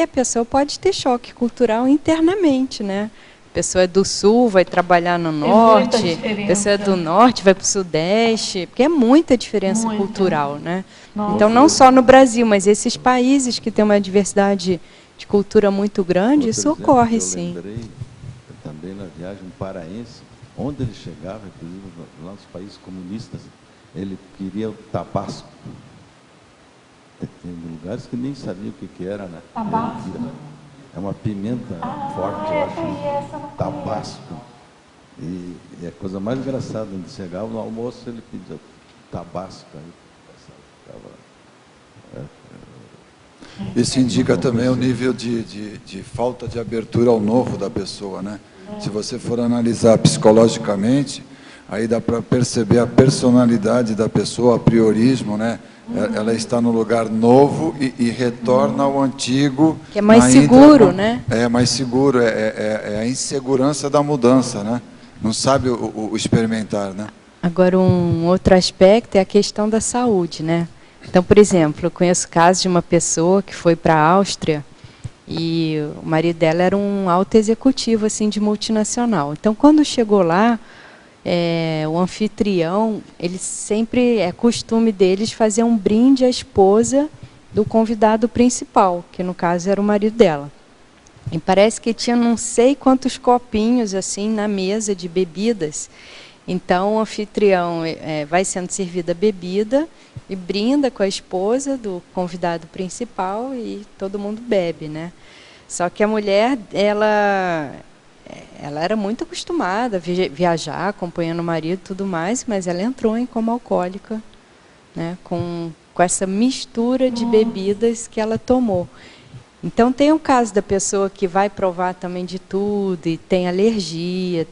a pessoa pode ter choque cultural internamente, né? A pessoa é do sul, vai trabalhar no norte, a pessoa é do norte, vai para o sudeste, porque é muita diferença cultural, né? Nossa. Então, não só no Brasil, mas esses países que têm uma diversidade de cultura muito grande, isso ocorre, sim. Eu lembrei também na viagem paraense, onde ele chegava, inclusive lá nos países comunistas, ele queria o tabasco. Tem lugares que nem sabia o que era, né? Tabasco? É uma pimenta forte, eu acho. Tabasco. E a coisa mais engraçada, quando chegava no almoço, ele pedia tabasco. Isso indica também o nível de falta de abertura ao novo da pessoa, né? Se você for analisar psicologicamente, aí dá para perceber a personalidade da pessoa, a priorismo, né? Ela está no lugar novo e retorna ao antigo. Que é mais seguro, né? É mais seguro, é a insegurança da mudança, né? Não sabe o experimentar, né? Agora, um outro aspecto é a questão da saúde, né? Então, por exemplo, eu conheço casos de uma pessoa que foi para a Áustria e o marido dela era um alto executivo assim, de multinacional. Então, quando chegou lá, o anfitrião, ele sempre é costume deles fazer um brinde à esposa do convidado principal, que no caso era o marido dela. E parece que tinha não sei quantos copinhos assim na mesa de bebidas. Então o anfitrião vai sendo servida a bebida e brinda com a esposa do convidado principal e todo mundo bebe, né? Só que a mulher, ela era muito acostumada a viajar, acompanhando o marido e tudo mais, mas ela entrou em coma alcoólica, né, com com essa mistura de bebidas que ela tomou. Então, tem o caso da pessoa que vai provar também de tudo e tem alergia,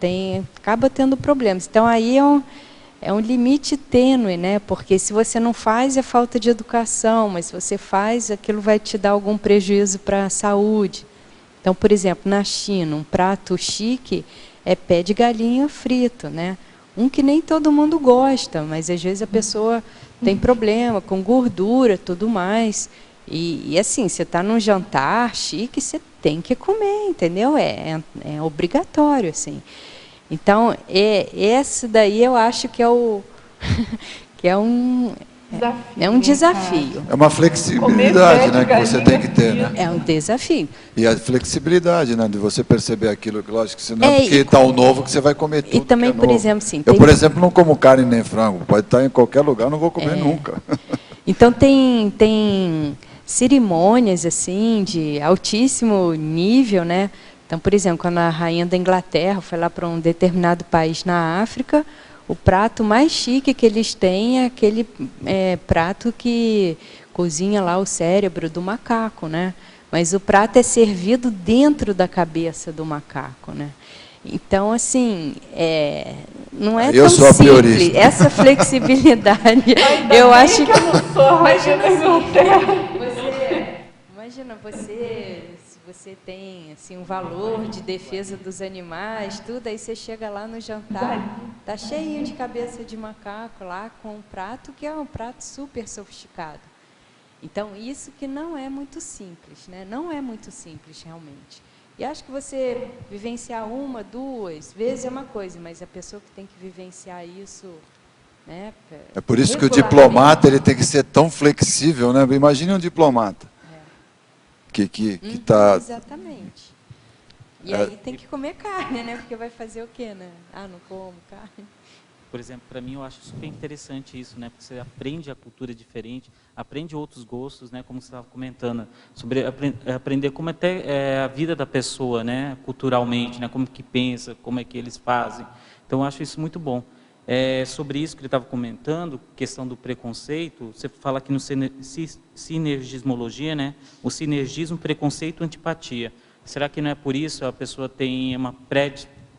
acaba tendo problemas. Então, aí é um limite tênue, né? Porque se você não faz, é falta de educação, mas se você faz, aquilo vai te dar algum prejuízo para a saúde. Então, por exemplo, na China, um prato chique é pé de galinha frito, né? Um que nem todo mundo gosta, mas às vezes a pessoa tem problema com gordura, tudo mais. E assim, você está num jantar chique, você tem que comer, entendeu? É obrigatório, assim. Então, esse daí eu acho que é um desafio. É uma flexibilidade, né, que você tem que ter, né? É um desafio. E a flexibilidade, né, de você perceber aquilo, que lógico que você não é porque está o novo que você vai comer tudo. E também, que é por novo. exemplo, sim. Eu, por exemplo, não como carne nem frango. Pode estar em qualquer lugar, não vou comer nunca. Então, tem cerimônias assim de altíssimo nível, né? Então, por exemplo, quando a rainha da Inglaterra foi lá para um determinado país na África, o prato mais chique que eles têm é aquele prato que cozinha lá o cérebro do macaco, né? Mas o prato é servido dentro da cabeça do macaco, né? Então, assim, não é tão simples. Priorista. Essa flexibilidade, eu acho que... eu não sou a rainha da Inglaterra. Imagina, se você tem assim, um valor de defesa dos animais, tudo, aí você chega lá no jantar, tá cheio de cabeça de macaco lá, com um prato que é um prato super sofisticado. Então, isso que não é muito simples, né? Não é muito simples, realmente. E acho que você vivenciar 1, 2 vezes é uma coisa, mas a pessoa que tem que vivenciar isso... né, é por isso que o diplomata ele tem que ser tão flexível, né? Imagine um diplomata. Que tá... Exatamente. E aí tem que comer carne, né? Porque vai fazer o quê, né? Ah, não como carne. Por exemplo, para mim eu acho super interessante isso, né? Porque você aprende a cultura diferente, aprende outros gostos, né? Como você estava comentando, sobre aprender como até a vida da pessoa, né? Culturalmente, né? Como que pensa, como é que eles fazem. Então eu acho isso muito bom. Sobre isso que ele estava comentando, questão do preconceito, você fala aqui no sinergismologia, né? O sinergismo, preconceito, antipatia. Será que não é por isso a pessoa tem uma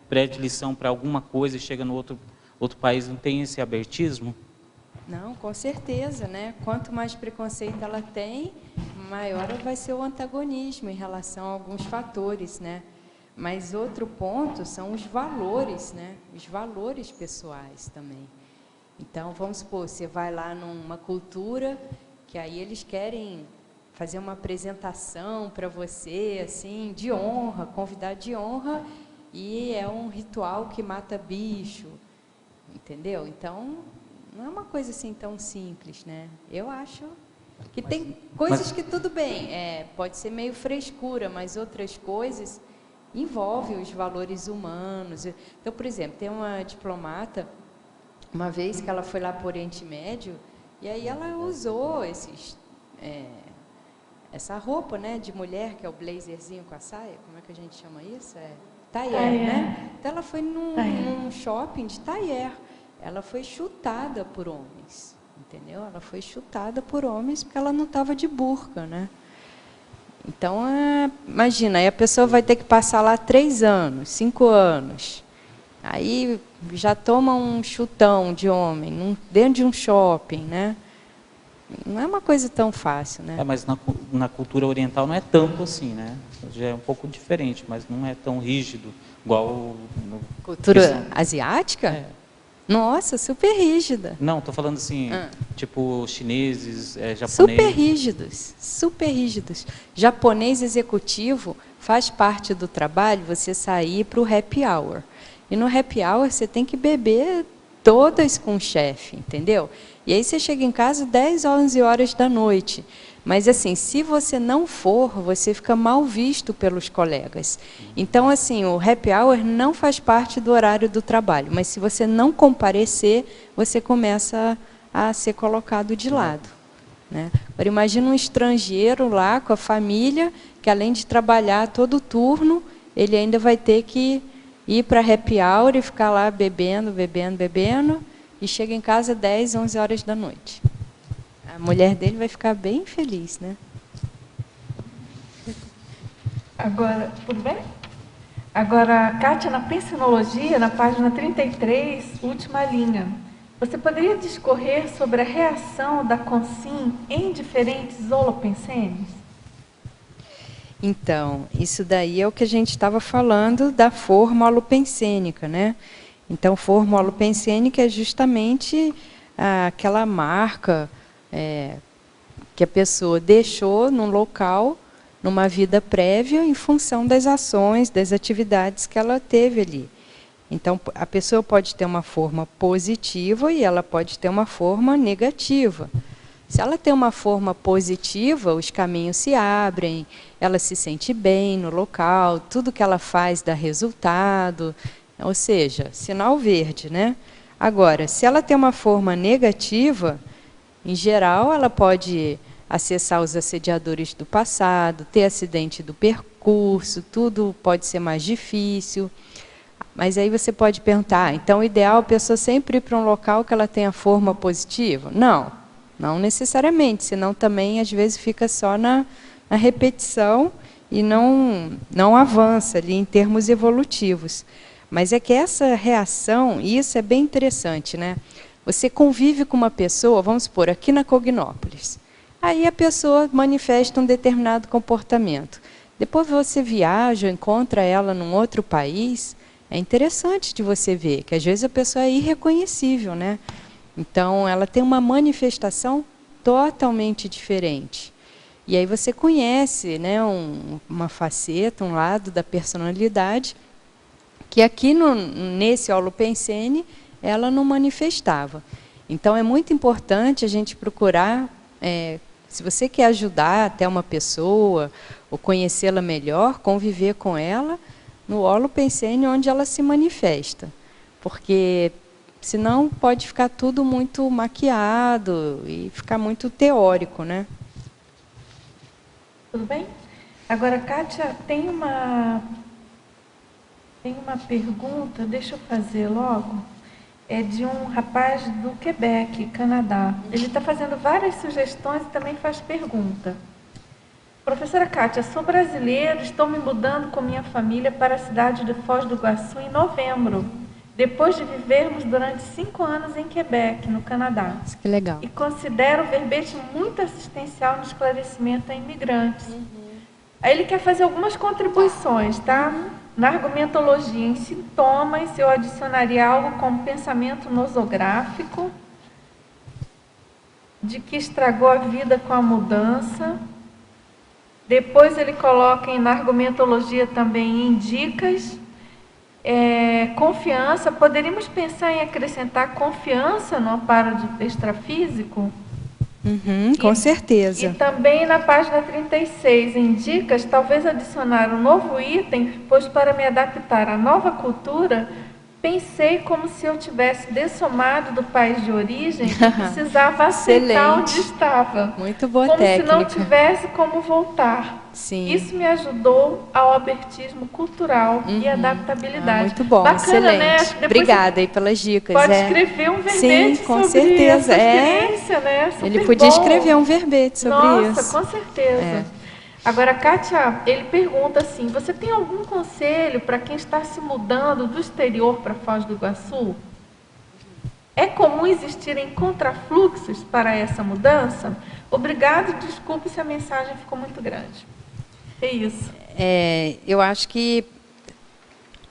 predileção para alguma coisa e chega no outro país, não tem esse abertismo? Não, com certeza, né? Quanto mais preconceito ela tem, maior vai ser o antagonismo em relação a alguns fatores, né? Mas outro ponto são os valores, né? Os valores pessoais também. Então, vamos supor, você vai lá numa cultura que aí eles querem fazer uma apresentação para você, assim, de honra, convidado de honra, e é um ritual que mata bicho, entendeu? Então, não é uma coisa assim tão simples, né? Eu acho que tem coisas que tudo bem, pode ser meio frescura, mas outras coisas envolvem os valores humanos. Então, por exemplo, tem uma diplomata, uma vez que ela foi lá para o Oriente Médio, e aí ela usou essa roupa, né, de mulher, que é o blazerzinho com a saia, como é que a gente chama isso? Tailleur, né? Então, ela foi num shopping de tailleur. Ela foi chutada por homens, entendeu? Ela foi chutada por homens porque ela não estava de burca, né? Então, imagina, aí a pessoa vai ter que passar lá 3 anos, 5 anos. Aí já toma um chutão de homem, dentro de um shopping, né? Não é uma coisa tão fácil, né? Mas na cultura oriental não é tanto assim, né? Já é um pouco diferente, mas não é tão rígido, igual... Cultura asiática? Nossa, super rígida. Não, estou falando assim, tipo chineses, japoneses. Super rígidos, super rígidos. Japonês executivo faz parte do trabalho você sair para o happy hour. E no happy hour você tem que beber todas com o chefe, entendeu? E aí você chega em casa 10, 11 horas da noite. Mas, assim, se você não for, você fica mal visto pelos colegas. Então, assim, o happy hour não faz parte do horário do trabalho. Mas, se você não comparecer, você começa a ser colocado de lado, né? Agora, imagina um estrangeiro lá com a família, que além de trabalhar todo turno, ele ainda vai ter que ir para happy hour e ficar lá bebendo, e chega em casa 10, 11 horas da noite. A mulher dele vai ficar bem feliz, né? Agora, tudo bem? Agora, Kátia, na pensinologia, na página 33, última linha, você poderia discorrer sobre a reação da consim em diferentes holopensenes? Então, isso daí é o que a gente estava falando da forma holopensênica, né? Então, forma holopensênica é justamente aquela marca que a pessoa deixou num local, numa vida prévia, em função das ações, das atividades que ela teve ali. Então, a pessoa pode ter uma forma positiva e ela pode ter uma forma negativa. Se ela tem uma forma positiva, os caminhos se abrem, ela se sente bem no local, tudo que ela faz dá resultado, ou seja, sinal verde, né? Agora, se ela tem uma forma negativa, em geral, ela pode acessar os assediadores do passado, ter acidente do percurso, tudo pode ser mais difícil. Mas aí você pode perguntar, então o ideal é a pessoa sempre ir para um local que ela tenha forma positiva? Não, não necessariamente, senão também às vezes fica só na repetição e não avança ali em termos evolutivos. Mas é que essa reação, e isso é bem interessante, né? Você convive com uma pessoa, vamos supor, aqui na Cognópolis. Aí a pessoa manifesta um determinado comportamento. Depois você viaja, encontra ela num outro país, é interessante de você ver que às vezes a pessoa é irreconhecível, né? Então ela tem uma manifestação totalmente diferente. E aí você conhece, né, uma faceta, um lado da personalidade que aqui nesse holopensene ela não manifestava. Então é muito importante a gente procurar, se você quer ajudar até uma pessoa ou conhecê-la melhor, conviver com ela no holopensene onde ela se manifesta, porque senão pode ficar tudo muito maquiado e ficar muito teórico, né? Tudo bem? Agora, Kátia, tem uma pergunta, deixa eu fazer logo. É de um rapaz do Quebec, Canadá. Ele está fazendo várias sugestões e também faz pergunta. Professora Kátia, sou brasileiro, estou me mudando com minha família para a cidade de Foz do Iguaçu em novembro, depois de vivermos durante 5 anos em Quebec, no Canadá. Que legal. E considero o verbete muito assistencial no esclarecimento a imigrantes. Aí ele quer fazer algumas contribuições, tá? Na argumentologia em sintomas, eu adicionaria algo como pensamento nosográfico, de que estragou a vida com a mudança. Depois ele coloca na argumentologia também em dicas, confiança. Poderíamos pensar em acrescentar confiança no amparo extrafísico? Com certeza. E também na página 36, em dicas, talvez adicionar um novo item, pois para me adaptar à nova cultura, pensei como se eu tivesse dessomado do país de origem e precisava aceitar onde estava. Muito boa como técnica. Como se não tivesse como voltar. Sim. Isso me ajudou ao abertismo cultural e adaptabilidade. Muito bom, bacana, excelente. Né? Obrigada aí pelas dicas. Pode escrever um verbete Sim, com sobre certeza. essa experiência, né? Super Ele podia bom. escrever um verbete sobre isso. Nossa, com certeza. Agora, Kátia, ele pergunta assim, você tem algum conselho para quem está se mudando do exterior para Foz do Iguaçu? É comum existirem contrafluxos para essa mudança? Obrigado, desculpe se a mensagem ficou muito grande. É isso. Eu acho que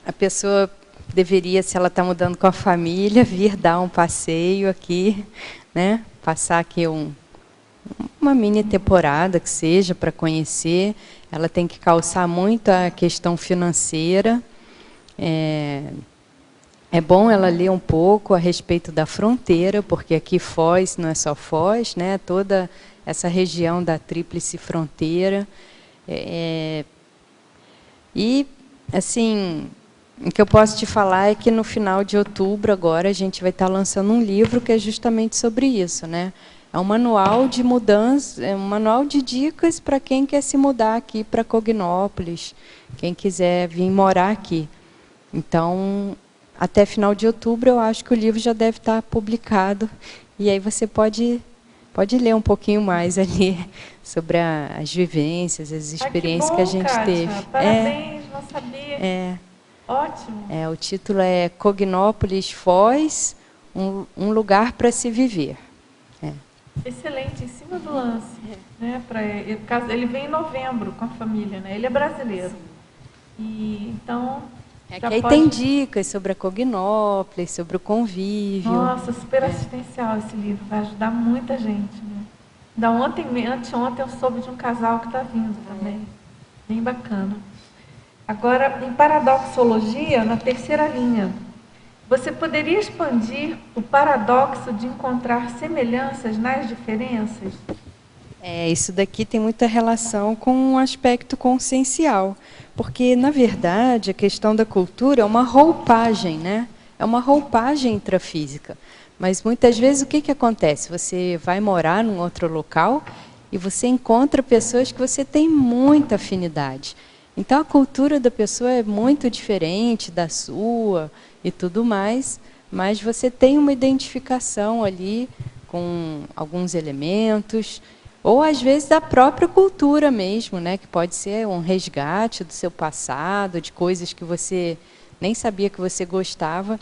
a pessoa deveria, se ela está mudando com a família, vir dar um passeio aqui, né? Passar aqui uma mini temporada que seja para conhecer. Ela tem que calçar muito a questão financeira. É bom ela ler um pouco a respeito da fronteira, porque aqui Foz não é só Foz, né? Toda essa região da tríplice fronteira. E, assim, o que eu posso te falar é que no final de outubro, agora, a gente vai estar lançando um livro que é justamente sobre isso, né? É um manual de mudança, é um manual de dicas para quem quer se mudar aqui para Cognópolis, quem quiser vir morar aqui. Então, até final de outubro, eu acho que o livro já deve estar publicado. E aí você pode pode ler um pouquinho mais ali sobre as vivências, as experiências que a gente Kátia. teve. Parabéns, não sabia. Ótimo. O título é Cognópolis, Foz, um lugar para se viver. Excelente, em cima do lance. Né? Ele vem em novembro com a família, né? Ele é brasileiro. E, então, que aí tem dicas sobre a Cognópolis, sobre o convívio. Nossa, super assistencial esse livro, vai ajudar muita gente. Né? Anteontem eu soube de um casal que está vindo também. Bem bacana. Agora, em paradoxologia, na terceira linha, você poderia expandir o paradoxo de encontrar semelhanças nas diferenças? Isso daqui tem muita relação com o aspecto consciencial, porque, na verdade, a questão da cultura é uma roupagem, né? É uma roupagem intrafísica. Mas, muitas vezes, o que acontece? Você vai morar num outro local e você encontra pessoas que você tem muita afinidade. Então, a cultura da pessoa é muito diferente da sua e tudo mais, mas você tem uma identificação ali com alguns elementos, ou às vezes da própria cultura mesmo, né, que pode ser um resgate do seu passado, de coisas que você nem sabia que você gostava.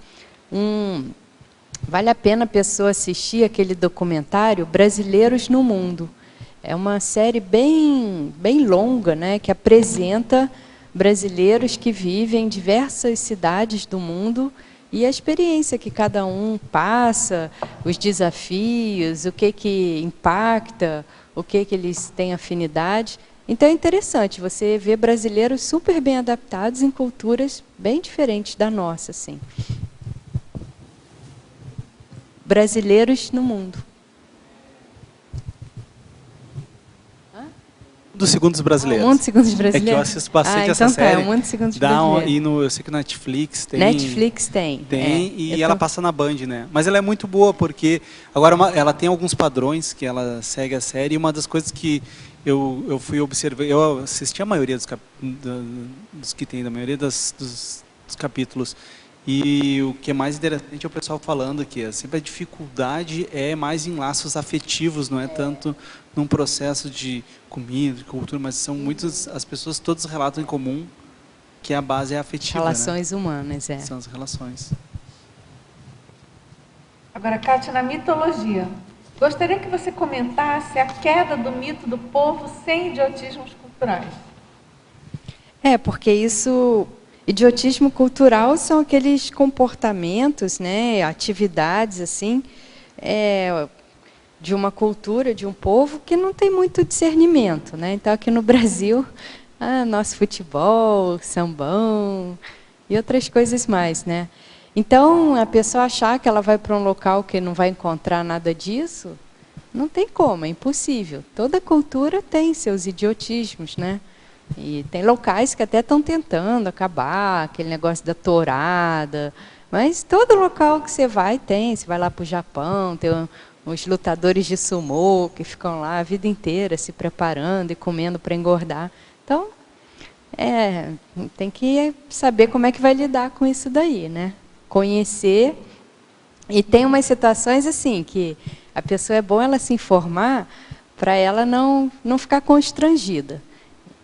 Vale a pena a pessoa assistir aquele documentário Brasileiros no Mundo. É uma série bem longa, né, que apresenta brasileiros que vivem em diversas cidades do mundo e a experiência que cada um passa, os desafios, o que impacta, o que eles têm afinidade. Então é interessante você ver brasileiros super bem adaptados em culturas bem diferentes da nossa, assim. Brasileiros no Mundo. Dos Segundos Brasileiros. O Mundo Segundo os Brasileiros. É que eu assisto bastante essa então série. O Mundo Segundo os Brasileiros. Eu sei que na Netflix tem. Netflix tem. E ela passa na Band, né? Mas ela é muito boa, porque agora ela tem alguns padrões que ela segue a série, e uma das coisas que eu fui observar, eu assisti a maioria dos que tem, da maioria dos capítulos. E o que é mais interessante é o pessoal falando que sempre a dificuldade é mais em laços afetivos, não é tanto num processo de comida, de cultura, mas são muitas, as pessoas todas relatam em comum que a base é afetiva. Relações, né? Humanas, São as relações. Agora, Kátia, na mitologia, gostaria que você comentasse a queda do mito do povo sem idiotismos culturais. Porque isso... Idiotismo cultural são aqueles comportamentos, né, atividades assim, de uma cultura, de um povo que não tem muito discernimento, né? Então, aqui no Brasil, nosso futebol, sambão e outras coisas mais, né? Então, a pessoa achar que ela vai para um local que não vai encontrar nada disso, não tem como, é impossível. Toda cultura tem seus idiotismos, né? E tem locais que até estão tentando acabar, aquele negócio da tourada, mas todo local que você vai tem. Você vai lá para o Japão, tem os lutadores de sumô que ficam lá a vida inteira se preparando e comendo para engordar. Então, tem que saber como é que vai lidar com isso daí, né? Conhecer. E tem umas situações assim, que a pessoa é bom ela se informar para ela não ficar constrangida.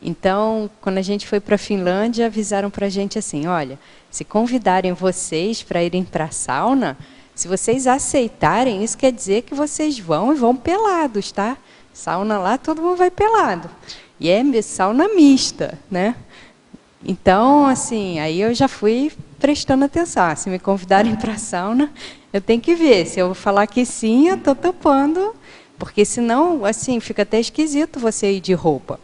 Então, quando a gente foi para a Finlândia, avisaram para a gente assim, olha, se convidarem vocês para irem para a sauna, se vocês aceitarem, isso quer dizer que vocês vão pelados, tá? Sauna lá, todo mundo vai pelado. E é sauna mista, né? Então, assim, aí eu já fui prestando atenção. Se me convidarem para a sauna, eu tenho que ver. Se eu falar que sim, eu estou topando, porque senão, assim, fica até esquisito você ir de roupa.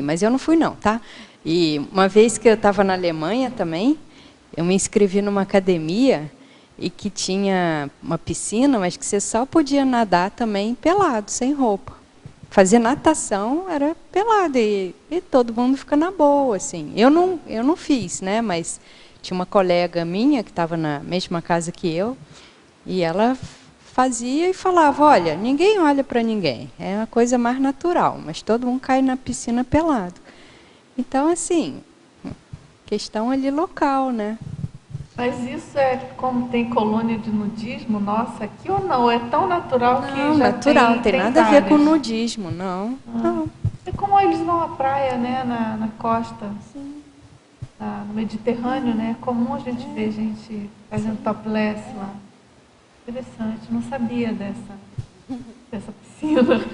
Mas eu não fui não, tá? E uma vez que eu estava na Alemanha também, eu me inscrevi numa academia e que tinha uma piscina, mas que você só podia nadar também pelado, sem roupa. Fazer natação era pelado e todo mundo fica na boa, assim. Eu não fiz, né? Mas tinha uma colega minha que estava na mesma casa que eu e ela fazia e falava, olha, ninguém olha para ninguém, é uma coisa mais natural, mas todo mundo cai na piscina pelado. Então, assim, questão ali local, né? Mas isso é como tem colônia de nudismo, nossa, aqui ou não? É tão natural que Não, já natural, não tem nada a ver com várias. nudismo, não. Não. É como eles vão à praia, né, na costa, no Mediterrâneo, né? É comum a gente ver gente fazendo topless lá. Interessante, não sabia dessa piscina.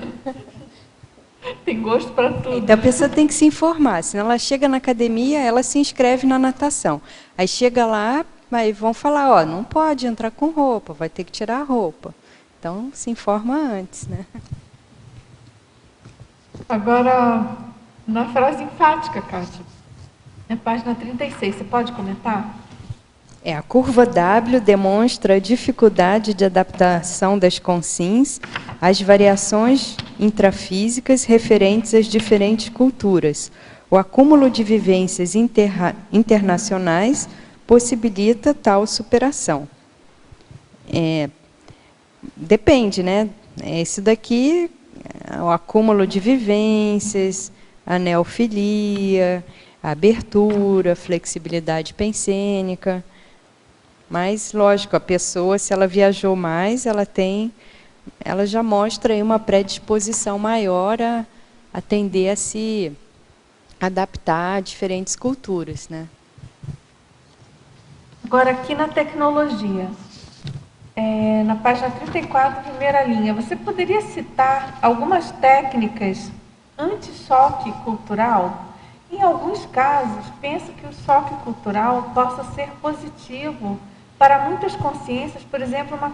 Tem gosto para tudo. Então a pessoa tem que se informar. Se ela chega na academia, ela se inscreve na natação. Aí chega lá, aí vão falar, ó, não pode entrar com roupa, vai ter que tirar a roupa. Então se informa antes, né? Agora, na frase enfática, Kátia, na página 36, você pode comentar? A curva W demonstra a dificuldade de adaptação das consins às variações intrafísicas referentes às diferentes culturas. O acúmulo de vivências internacionais possibilita tal superação. Depende, né? Esse daqui, o acúmulo de vivências, a neofilia, a abertura, flexibilidade pensênica. Mas, lógico, a pessoa, se ela viajou mais, ela já mostra aí uma predisposição maior a tender a se adaptar a diferentes culturas, né? Agora, aqui na tecnologia, na página 34, primeira linha, você poderia citar algumas técnicas anti-choque cultural? Em alguns casos, penso que o choque cultural possa ser positivo para muitas consciências, por exemplo, uma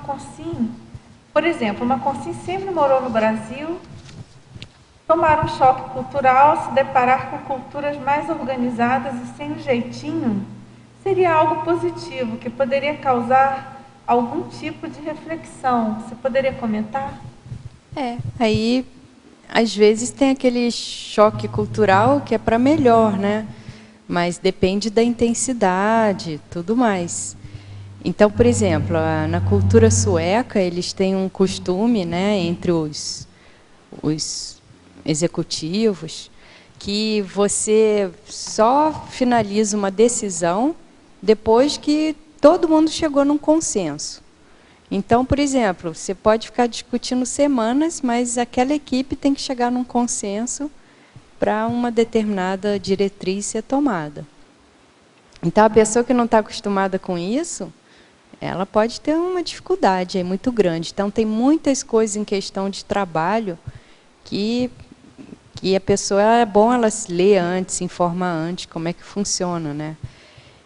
consciência sempre morou no Brasil, tomar um choque cultural, se deparar com culturas mais organizadas e sem um jeitinho, seria algo positivo, que poderia causar algum tipo de reflexão. Você poderia comentar? Aí, às vezes, tem aquele choque cultural que é para melhor, né? Mas depende da intensidade, tudo mais. Então, por exemplo, na cultura sueca, eles têm um costume, né, entre os executivos, que você só finaliza uma decisão depois que todo mundo chegou num consenso. Então, por exemplo, você pode ficar discutindo semanas, mas aquela equipe tem que chegar num consenso para uma determinada diretriz ser tomada. Então, a pessoa que não está acostumada com isso, ela pode ter uma dificuldade aí muito grande. Então, tem muitas coisas em questão de trabalho que a pessoa, é bom ela se ler antes, se informar antes, como é que funciona, né?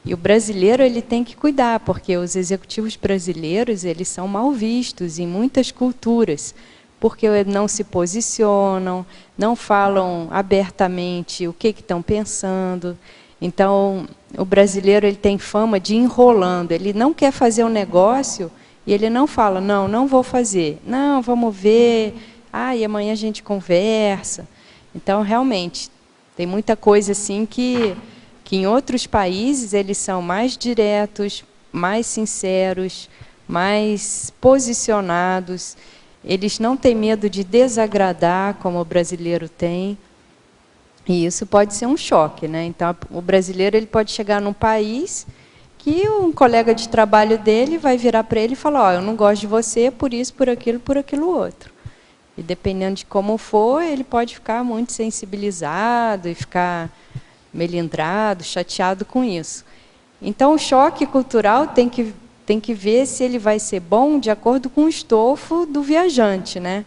E o brasileiro, ele tem que cuidar, porque os executivos brasileiros, eles são mal vistos em muitas culturas, porque não se posicionam, não falam abertamente o que estão pensando. Então, o brasileiro, ele tem fama de ir enrolando, ele não quer fazer um negócio e ele não fala, não vou fazer, não, vamos ver, e amanhã a gente conversa. Então, realmente, tem muita coisa assim que em outros países eles são mais diretos, mais sinceros, mais posicionados, eles não têm medo de desagradar, como o brasileiro tem. E isso pode ser um choque, né? Então, o brasileiro, ele pode chegar num país que um colega de trabalho dele vai virar para ele e falar, eu não gosto de você por isso, por aquilo outro. E dependendo de como for, ele pode ficar muito sensibilizado e ficar melindrado, chateado com isso. Então, o choque cultural tem que ver se ele vai ser bom de acordo com o estofo do viajante, né?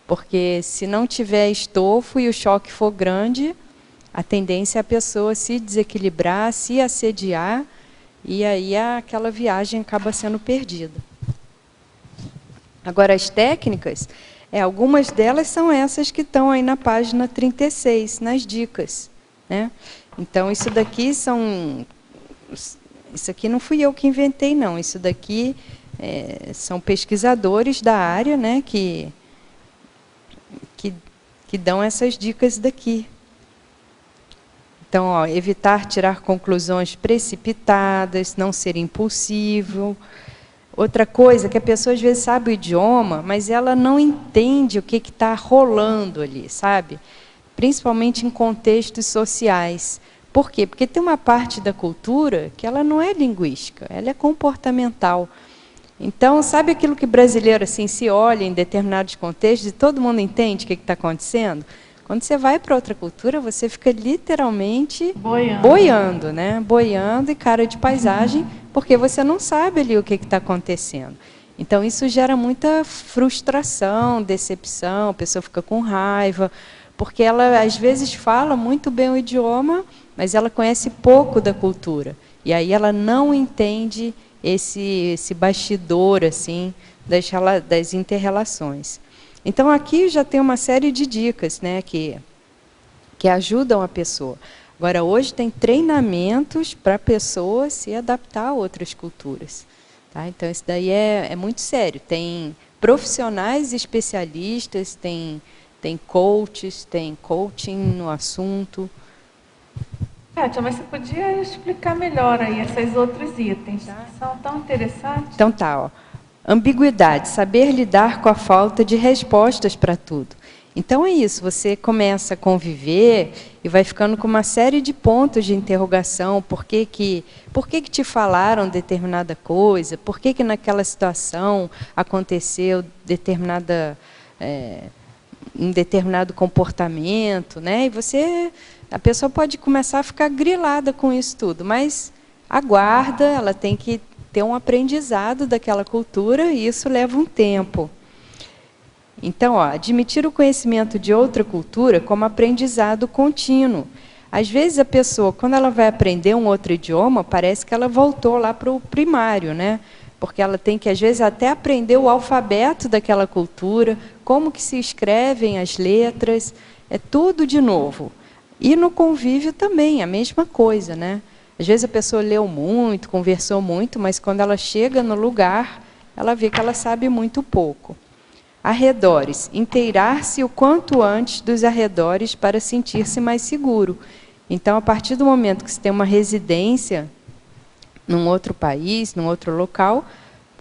Porque se não tiver estofo e o choque for grande, a tendência é a pessoa se desequilibrar, se assediar, e aí aquela viagem acaba sendo perdida. Agora, as técnicas, algumas delas são essas que estão aí na página 36, nas dicas, né? Então, isso aqui não fui eu que inventei, não. Isso daqui são pesquisadores da área, né, que dão essas dicas daqui. Então, evitar tirar conclusões precipitadas, não ser impulsivo. Outra coisa, que a pessoa às vezes sabe o idioma, mas ela não entende o que está rolando ali, sabe? Principalmente em contextos sociais. Por quê? Porque tem uma parte da cultura que ela não é linguística, ela é comportamental. Então, sabe aquilo que brasileiro assim, se olha em determinados contextos e todo mundo entende o que está acontecendo? Quando você vai para outra cultura, você fica literalmente boiando, né? Boiando e cara de paisagem, porque você não sabe ali o que está acontecendo. Então, isso gera muita frustração, decepção, a pessoa fica com raiva, porque ela, às vezes, fala muito bem o idioma, mas ela conhece pouco da cultura. E aí ela não entende esse bastidor assim, das inter-relações. Então, aqui já tem uma série de dicas, né, que ajudam a pessoa. Agora, hoje tem treinamentos para a pessoa se adaptar a outras culturas. Tá? Então, isso daí é muito sério. Tem profissionais especialistas, tem coaches, tem coaching no assunto. Kátia, mas você podia explicar melhor aí esses outros itens, que são tão interessantes. Então tá, ó. Ambiguidade, saber lidar com a falta de respostas para tudo. Então é isso, você começa a conviver e vai ficando com uma série de pontos de interrogação. Por que te falaram determinada coisa? Por que naquela situação aconteceu um determinado comportamento, né? E a pessoa pode começar a ficar grilada com isso tudo, mas aguarda, ela tem que ter um aprendizado daquela cultura e isso leva um tempo. Então, ó, admitir o conhecimento de outra cultura como aprendizado contínuo. Às vezes a pessoa, quando ela vai aprender um outro idioma, parece que ela voltou lá para o primário, né? Porque ela tem que, às vezes, até aprender o alfabeto daquela cultura, como que se escrevem as letras, é tudo de novo. E no convívio também, a mesma coisa, né? Às vezes a pessoa leu muito, conversou muito, mas quando ela chega no lugar, ela vê que ela sabe muito pouco. Arredores. Inteirar-se o quanto antes dos arredores para sentir-se mais seguro. Então, a partir do momento que você tem uma residência num outro país, num outro local,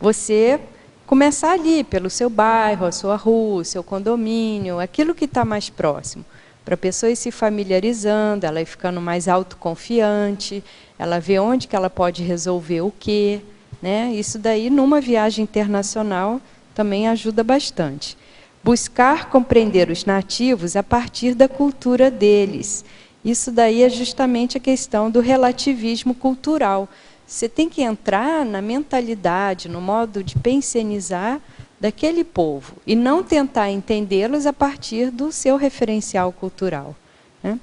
você começar ali, pelo seu bairro, a sua rua, o seu condomínio, aquilo que está mais próximo, para a pessoa ir se familiarizando, ela ir ficando mais autoconfiante, ela vê onde que ela pode resolver o quê, né? Isso daí, numa viagem internacional, também ajuda bastante. Buscar compreender os nativos a partir da cultura deles. Isso daí é justamente a questão do relativismo cultural. Você tem que entrar na mentalidade, no modo de pensionizar daquele povo e não tentar entendê-los a partir do seu referencial cultural, né?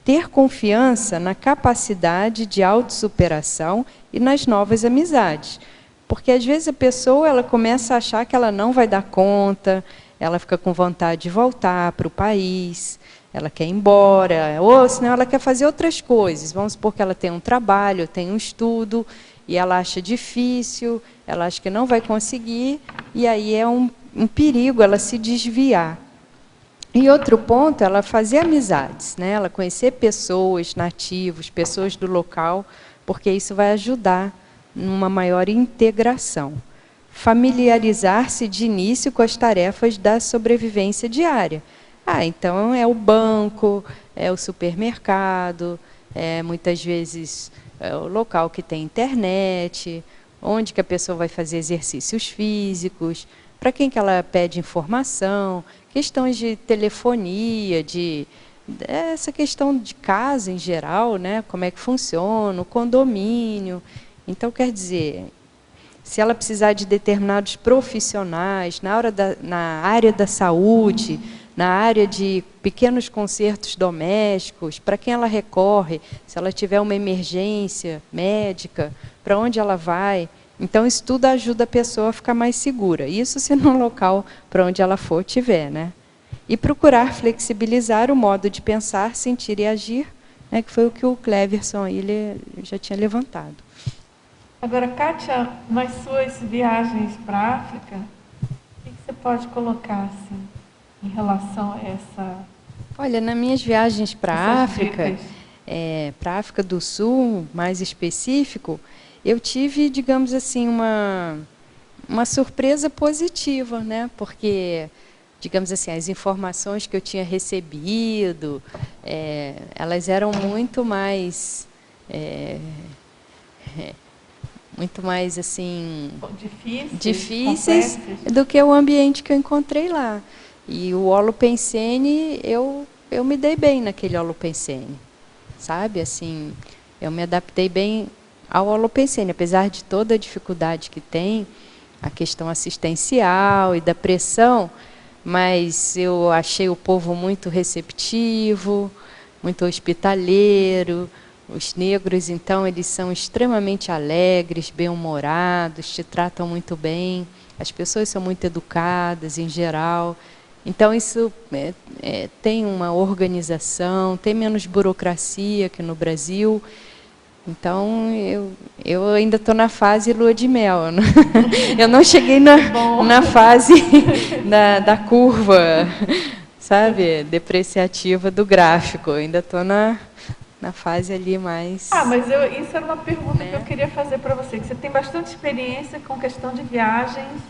Ter confiança na capacidade de autossuperação e nas novas amizades. Porque, às vezes, a pessoa ela começa a achar que ela não vai dar conta, ela fica com vontade de voltar para o país, ela quer ir embora, ou senão ela quer fazer outras coisas. Vamos supor que ela tem um trabalho, tem um estudo, e ela acha difícil, ela acha que não vai conseguir, e aí é um perigo ela se desviar. E outro ponto, ela fazer amizades, né? Ela conhecer pessoas nativos, pessoas do local, porque isso vai ajudar numa maior integração. Familiarizar-se de início com as tarefas da sobrevivência diária. Então é o banco, é o supermercado, muitas vezes é o local que tem internet, onde que a pessoa vai fazer exercícios físicos, para quem que ela pede informação, questões de telefonia, essa questão de casa em geral, né? Como é que funciona, o condomínio. Então, quer dizer, se ela precisar de determinados profissionais, na área da saúde, na área de pequenos consertos domésticos, para quem ela recorre, se ela tiver uma emergência médica, para onde ela vai. Então, isso tudo ajuda a pessoa a ficar mais segura. Isso se no local para onde ela for tiver, né? E procurar flexibilizar o modo de pensar, sentir e agir, né, que foi o que o Cleverson ele já tinha levantado. Agora, Kátia, nas suas viagens para a África, o que você pode colocar assim, em relação a essa... Olha, nas minhas viagens para a África, para a África do Sul, mais específico, eu tive, digamos assim, uma surpresa positiva, né? Porque digamos assim, as informações que eu tinha recebido, elas eram muito mais assim difíceis do que o ambiente que eu encontrei lá. E o holopensene, eu me dei bem naquele holopensene, sabe? Assim, eu me adaptei bem ao holopensene, apesar de toda a dificuldade que tem, a questão assistencial e da pressão, mas eu achei o povo muito receptivo, muito hospitaleiro. Os negros, então, eles são extremamente alegres, bem-humorados, te tratam muito bem, as pessoas são muito educadas, em geral. Então, isso tem uma organização, tem menos burocracia que no Brasil. Então, eu ainda estou na fase lua de mel. Eu não cheguei na fase da curva, sabe, depreciativa do gráfico. Eu ainda estou na fase ali mais... mas isso era uma pergunta que eu queria fazer para você, que você tem bastante experiência com questão de viagens,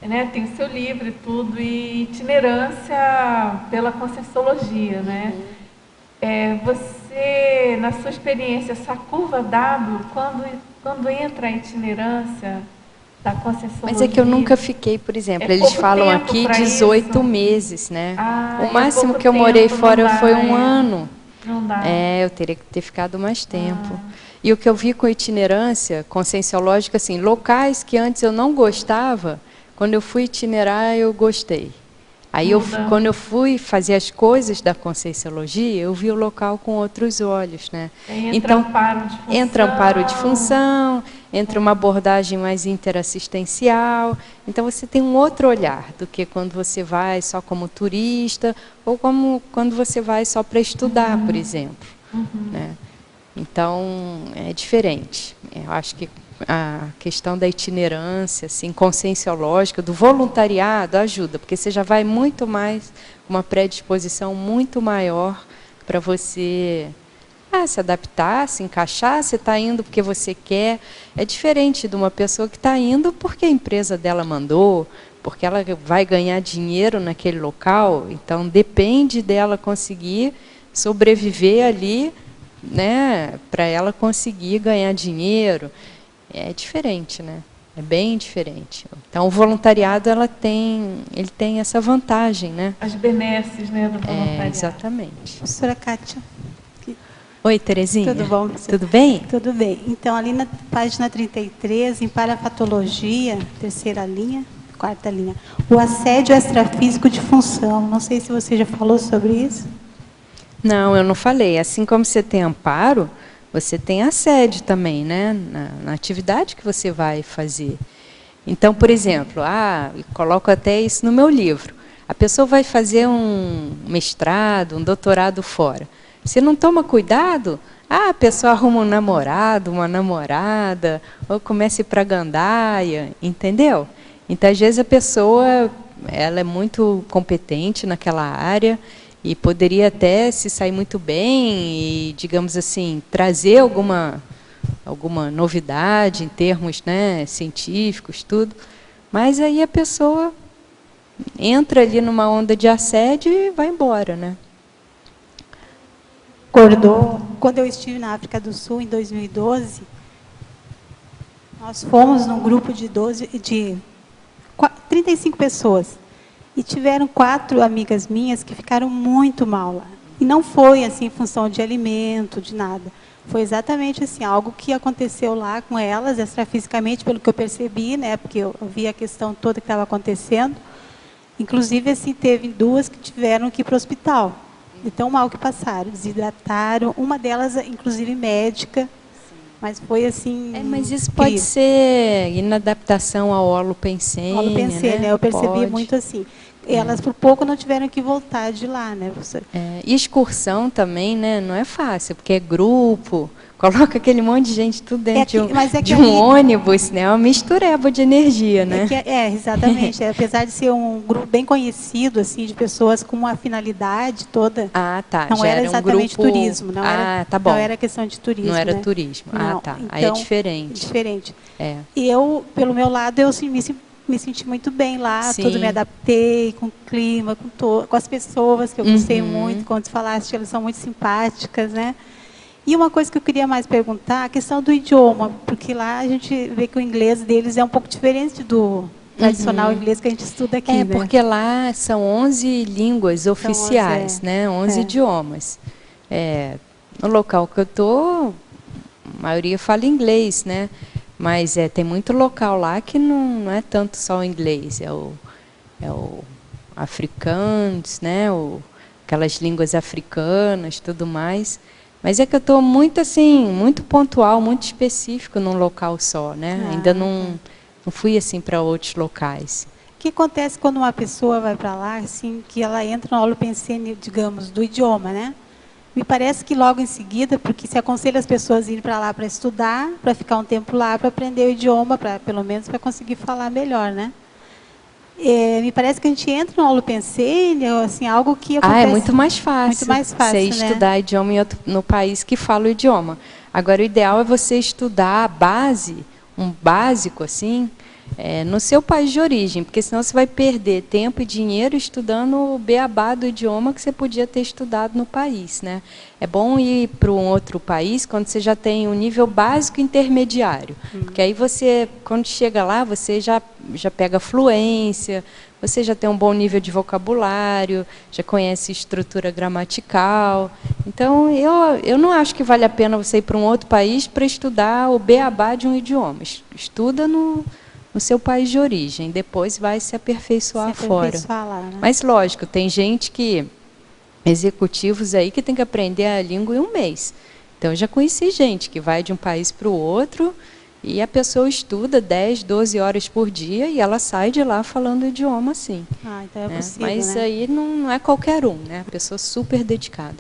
né? Tem o seu livro e tudo, e itinerância pela Conscienciologia, né? Você, na sua experiência, essa curva W, quando entra a itinerância da Conscienciologia... Mas é que eu nunca fiquei, por exemplo, eles falam aqui 18 meses, né? O máximo que eu morei fora foi um ano. Não dá. Eu teria que ter ficado mais tempo. E o que eu vi com itinerância conscienciológica, assim, locais que antes eu não gostava, quando eu fui itinerar, eu gostei. Aí, quando eu fui fazer as coisas da Conscienciologia, eu vi o local com outros olhos, né? Entra amparo de função. Entra amparo de função, entra uma abordagem mais interassistencial. Então, você tem um outro olhar do que quando você vai só como turista ou como quando você vai só para estudar, por exemplo. Né? Então, é diferente. Eu acho que a questão da itinerância, assim, conscienciológica, do voluntariado, ajuda, porque você já vai muito mais, uma predisposição muito maior para você se adaptar, se encaixar. Você está indo porque você quer. É diferente de uma pessoa que está indo porque a empresa dela mandou, porque ela vai ganhar dinheiro naquele local, então depende dela conseguir sobreviver ali, né, para ela conseguir ganhar dinheiro. É diferente, né? É bem diferente. Então, o voluntariado ele tem essa vantagem, né? As benesses, né, do voluntariado. Exatamente. Professora Kátia. Oi, Terezinha. Tudo bom? Tudo bem? Tudo bem. Então, ali na página 33, em parafatologia, terceira linha, quarta linha, o assédio extrafísico de função. Não sei se você já falou sobre isso. Não, eu não falei. Assim como você tem amparo, você tem assédio também, né? Na atividade que você vai fazer. Então, por exemplo, coloco até isso no meu livro. A pessoa vai fazer um mestrado, um doutorado fora. Se não toma cuidado, a pessoa arruma um namorado, uma namorada, ou começa a ir para a gandaia, entendeu? Então, às vezes, a pessoa ela é muito competente naquela área, e poderia até se sair muito bem e, digamos assim, trazer alguma novidade em termos, né, científicos, tudo. Mas aí a pessoa entra ali numa onda de assédio e vai embora, né? Quando eu estive na África do Sul, em 2012, nós fomos num grupo de 35 pessoas. E tiveram 4 amigas minhas que ficaram muito mal lá. E não foi assim em função de alimento, de nada. Foi exatamente assim, algo que aconteceu lá com elas, extrafisicamente, pelo que eu percebi, né? Porque eu vi a questão toda que estava acontecendo. Inclusive, assim, teve 2 que tiveram que ir para o hospital. De tão mal que passaram, desidrataram. Uma delas, inclusive, médica. Mas foi assim... mas isso pode ser inadaptação ao holopensene, holopensene, né? Eu percebi muito assim. Elas, por pouco, não tiveram que voltar de lá, né, professora? E excursão também, né? Não é fácil, porque é grupo, coloca aquele monte de gente tudo dentro de um ônibus, né? É uma mistureba de energia, né? Exatamente. Apesar de ser um grupo bem conhecido, assim, de pessoas com uma finalidade toda. Tá. Não era exatamente turismo. Não tá bom. Não era questão de turismo. Não era turismo. Não, tá. Então, aí é diferente. Diferente. E eu, pelo meu lado, eu me me senti muito bem lá, Sim. tudo me adaptei com o clima, com as pessoas que eu gostei muito, quando falaste, elas são muito simpáticas, né? E uma coisa que eu queria mais perguntar, a questão do idioma, porque lá a gente vê que o inglês deles é um pouco diferente do tradicional inglês que a gente estuda aqui, né? Porque lá são 11 línguas oficiais, 11, né? 11 idiomas. No local que eu estou, a maioria fala inglês, né? Mas tem muito local lá que não é tanto só o inglês, é o afrikaans, né? Aquelas línguas africanas, tudo mais. Mas é que eu estou muito assim, muito pontual, muito específico num local só, né? Ainda não fui assim para outros locais. O que acontece quando uma pessoa vai para lá, assim, que ela entra no Holopensene, digamos, do idioma, né? Me parece que logo em seguida, porque se aconselha as pessoas a ir para lá para estudar, para ficar um tempo lá, para aprender o idioma, pelo menos para conseguir falar melhor, né? Me parece que a gente entra no Holopensene, assim, algo que acontece... é muito mais fácil. Muito mais fácil, você estudar idioma no país que fala o idioma. Agora, o ideal é você estudar a base, um básico, assim, no seu país de origem, porque senão você vai perder tempo e dinheiro estudando o beabá do idioma que você podia ter estudado no país, né? É bom ir para um outro país quando você já tem um nível básico intermediário, porque aí você, quando chega lá, você já pega fluência, você já tem um bom nível de vocabulário, já conhece estrutura gramatical. Então, eu não acho que vale a pena você ir para um outro país para estudar o beabá de um idioma. Estuda no seu país de origem, depois vai se aperfeiçoar fora. Lá, né? Mas, lógico, tem gente executivos aí que tem que aprender a língua em um mês. Então, eu já conheci gente que vai de um país para o outro e a pessoa estuda 10, 12 horas por dia e ela sai de lá falando o idioma assim. Então é possível, Mas né? aí não é qualquer um, né? A pessoa super dedicada.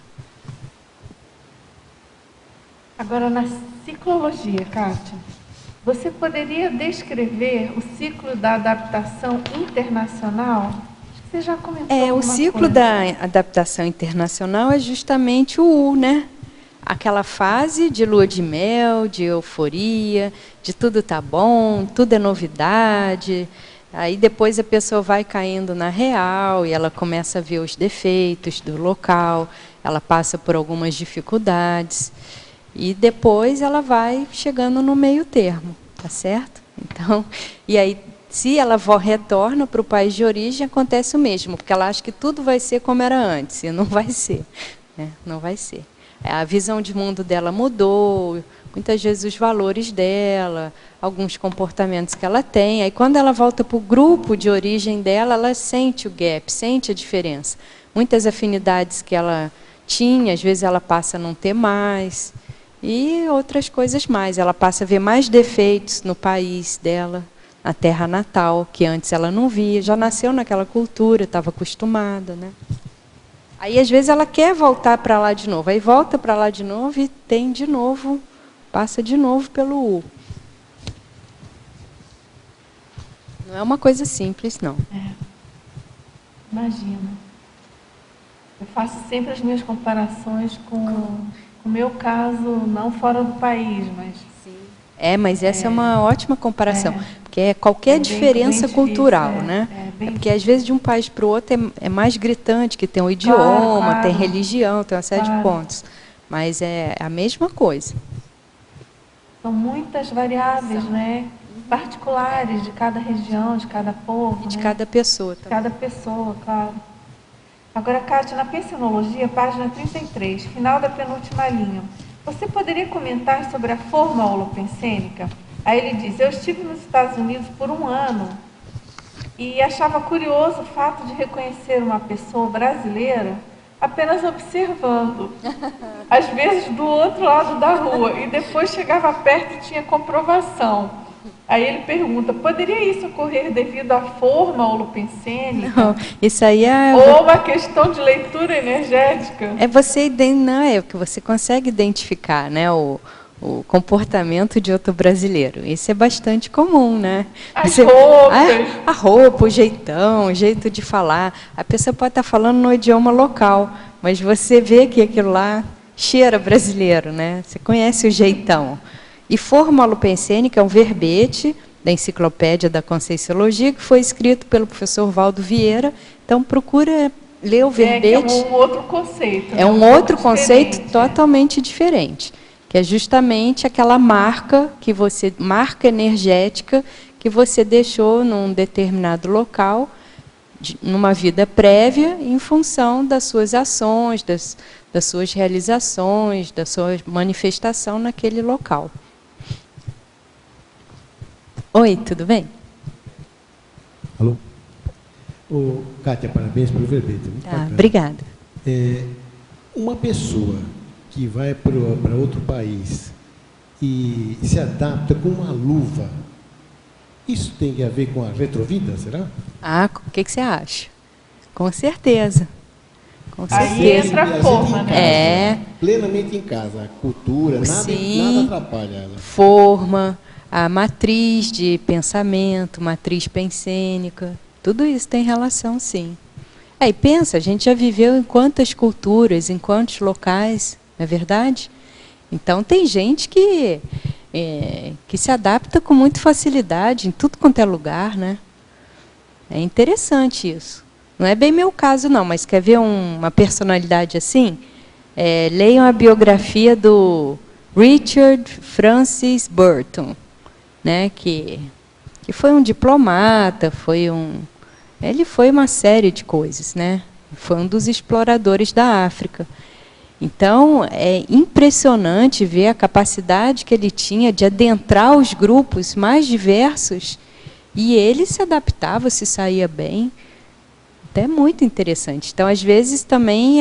Agora, na ciclologia, Kátia, você poderia descrever o ciclo da adaptação internacional? Você já comentou O alguma ciclo coisa. da adaptação internacional é justamente o U, né? Aquela fase de lua de mel, de euforia, de tudo tá bom, tudo é novidade. Aí depois a pessoa vai caindo na real e ela começa a ver os defeitos do local, ela passa por algumas dificuldades. E depois ela vai chegando no meio termo, tá certo? Então, e aí, se ela retorna para o país de origem, acontece o mesmo, porque ela acha que tudo vai ser como era antes, e não vai ser, né? Não vai ser. A visão de mundo dela mudou, muitas vezes os valores dela, alguns comportamentos que ela tem. Aí, quando ela volta para o grupo de origem dela, ela sente o gap, sente a diferença. Muitas afinidades que ela tinha, às vezes ela passa a não ter mais. E outras coisas mais. Ela passa a ver mais defeitos no país dela, na terra natal, que antes ela não via. Já nasceu naquela cultura, estava acostumada, né? Aí, às vezes, ela quer voltar para lá de novo. Aí volta para lá de novo e tem de novo, passa de novo pelo U. Não é uma coisa simples, não. Imagina. Eu faço sempre as minhas comparações com o meu caso, não fora do país, mas... Mas essa é uma ótima comparação, porque é qualquer diferença bem cultural, difícil, né? bem Porque às vezes de um país para o outro é mais gritante, que tem o idioma, claro. tem religião, tem uma série de Claro. pontos. Mas é a mesma coisa. São muitas variáveis, né? Particulares de cada região, de cada povo. E de né? cada pessoa também. Cada pessoa, claro. Agora, Kátia, na pensionologia, página 33, final da penúltima linha. Você poderia comentar sobre a forma holopensênica? Aí ele diz, eu estive nos Estados Unidos por 1 ano e achava curioso o fato de reconhecer uma pessoa brasileira apenas observando. Às vezes do outro lado da rua. E depois chegava perto e tinha comprovação. Aí ele pergunta, poderia isso ocorrer devido à forma holopensênica? Não, isso aí é... Ou uma questão de leitura energética? Não, é o que você consegue identificar, né? O comportamento de outro brasileiro. Isso é bastante comum, né? As roupas. A roupa, o jeitão, o jeito de falar. A pessoa pode estar falando no idioma local, mas você vê que aquilo lá cheira brasileiro, né? Você conhece o jeitão. E forma holopensênica é um verbete da Enciclopédia da Conscienciologia, que foi escrito pelo professor Valdo Vieira. Então, procura ler o verbete. É um outro conceito. É um outro conceito totalmente diferente, que é justamente aquela marca energética que você deixou num determinado local, numa vida prévia, em função das suas ações, das suas realizações, da sua manifestação naquele local. Oi, tudo bem? Alô? Kátia, parabéns pelo verbete. Obrigada. Uma pessoa que vai para outro país e se adapta com uma luva, isso tem a ver com a retrovida, será? O que você acha? Com certeza. Com certeza. Aí entra a forma, né? Plenamente em casa. A cultura, nada atrapalha ela. Forma, a matriz de pensamento, matriz pensênica, tudo isso tem relação, sim. E pensa, a gente já viveu em quantas culturas, em quantos locais, não é verdade? Então, tem gente que se adapta com muita facilidade em tudo quanto é lugar, né? É interessante isso. Não é bem meu caso, não, mas quer ver uma personalidade assim? Leiam a biografia do Richard Francis Burton, né? Que foi um diplomata, ele foi uma série de coisas, né? Foi um dos exploradores da África. Então, é impressionante ver a capacidade que ele tinha de adentrar os grupos mais diversos, e ele se adaptava, se saía bem. É muito interessante. Então, às vezes, também,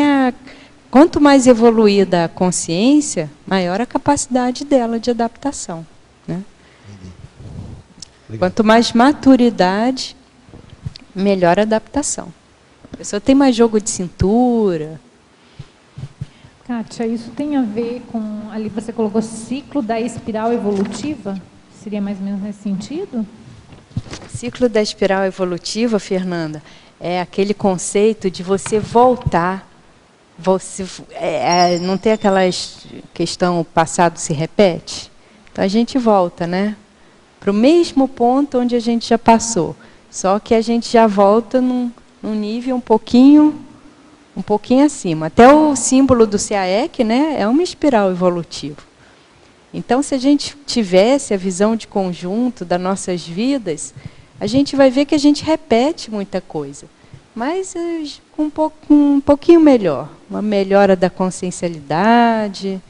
quanto mais evoluída a consciência, maior a capacidade dela de adaptação, né? Quanto mais maturidade, melhor a adaptação. A pessoa tem mais jogo de cintura. Kátia, isso tem a ver com, ali você colocou ciclo da espiral evolutiva? Seria mais ou menos nesse sentido? Ciclo da espiral evolutiva, Fernanda, é aquele conceito de você voltar. Não tem aquela questão, o passado se repete? Então, a gente volta, né? Para o mesmo ponto onde a gente já passou. Só que a gente já volta num nível um pouquinho acima. Até o símbolo do CAEC, né, é uma espiral evolutiva. Então, se a gente tivesse a visão de conjunto das nossas vidas, a gente vai ver que a gente repete muita coisa, mas um pouquinho melhor. Uma melhora da consciencialidade,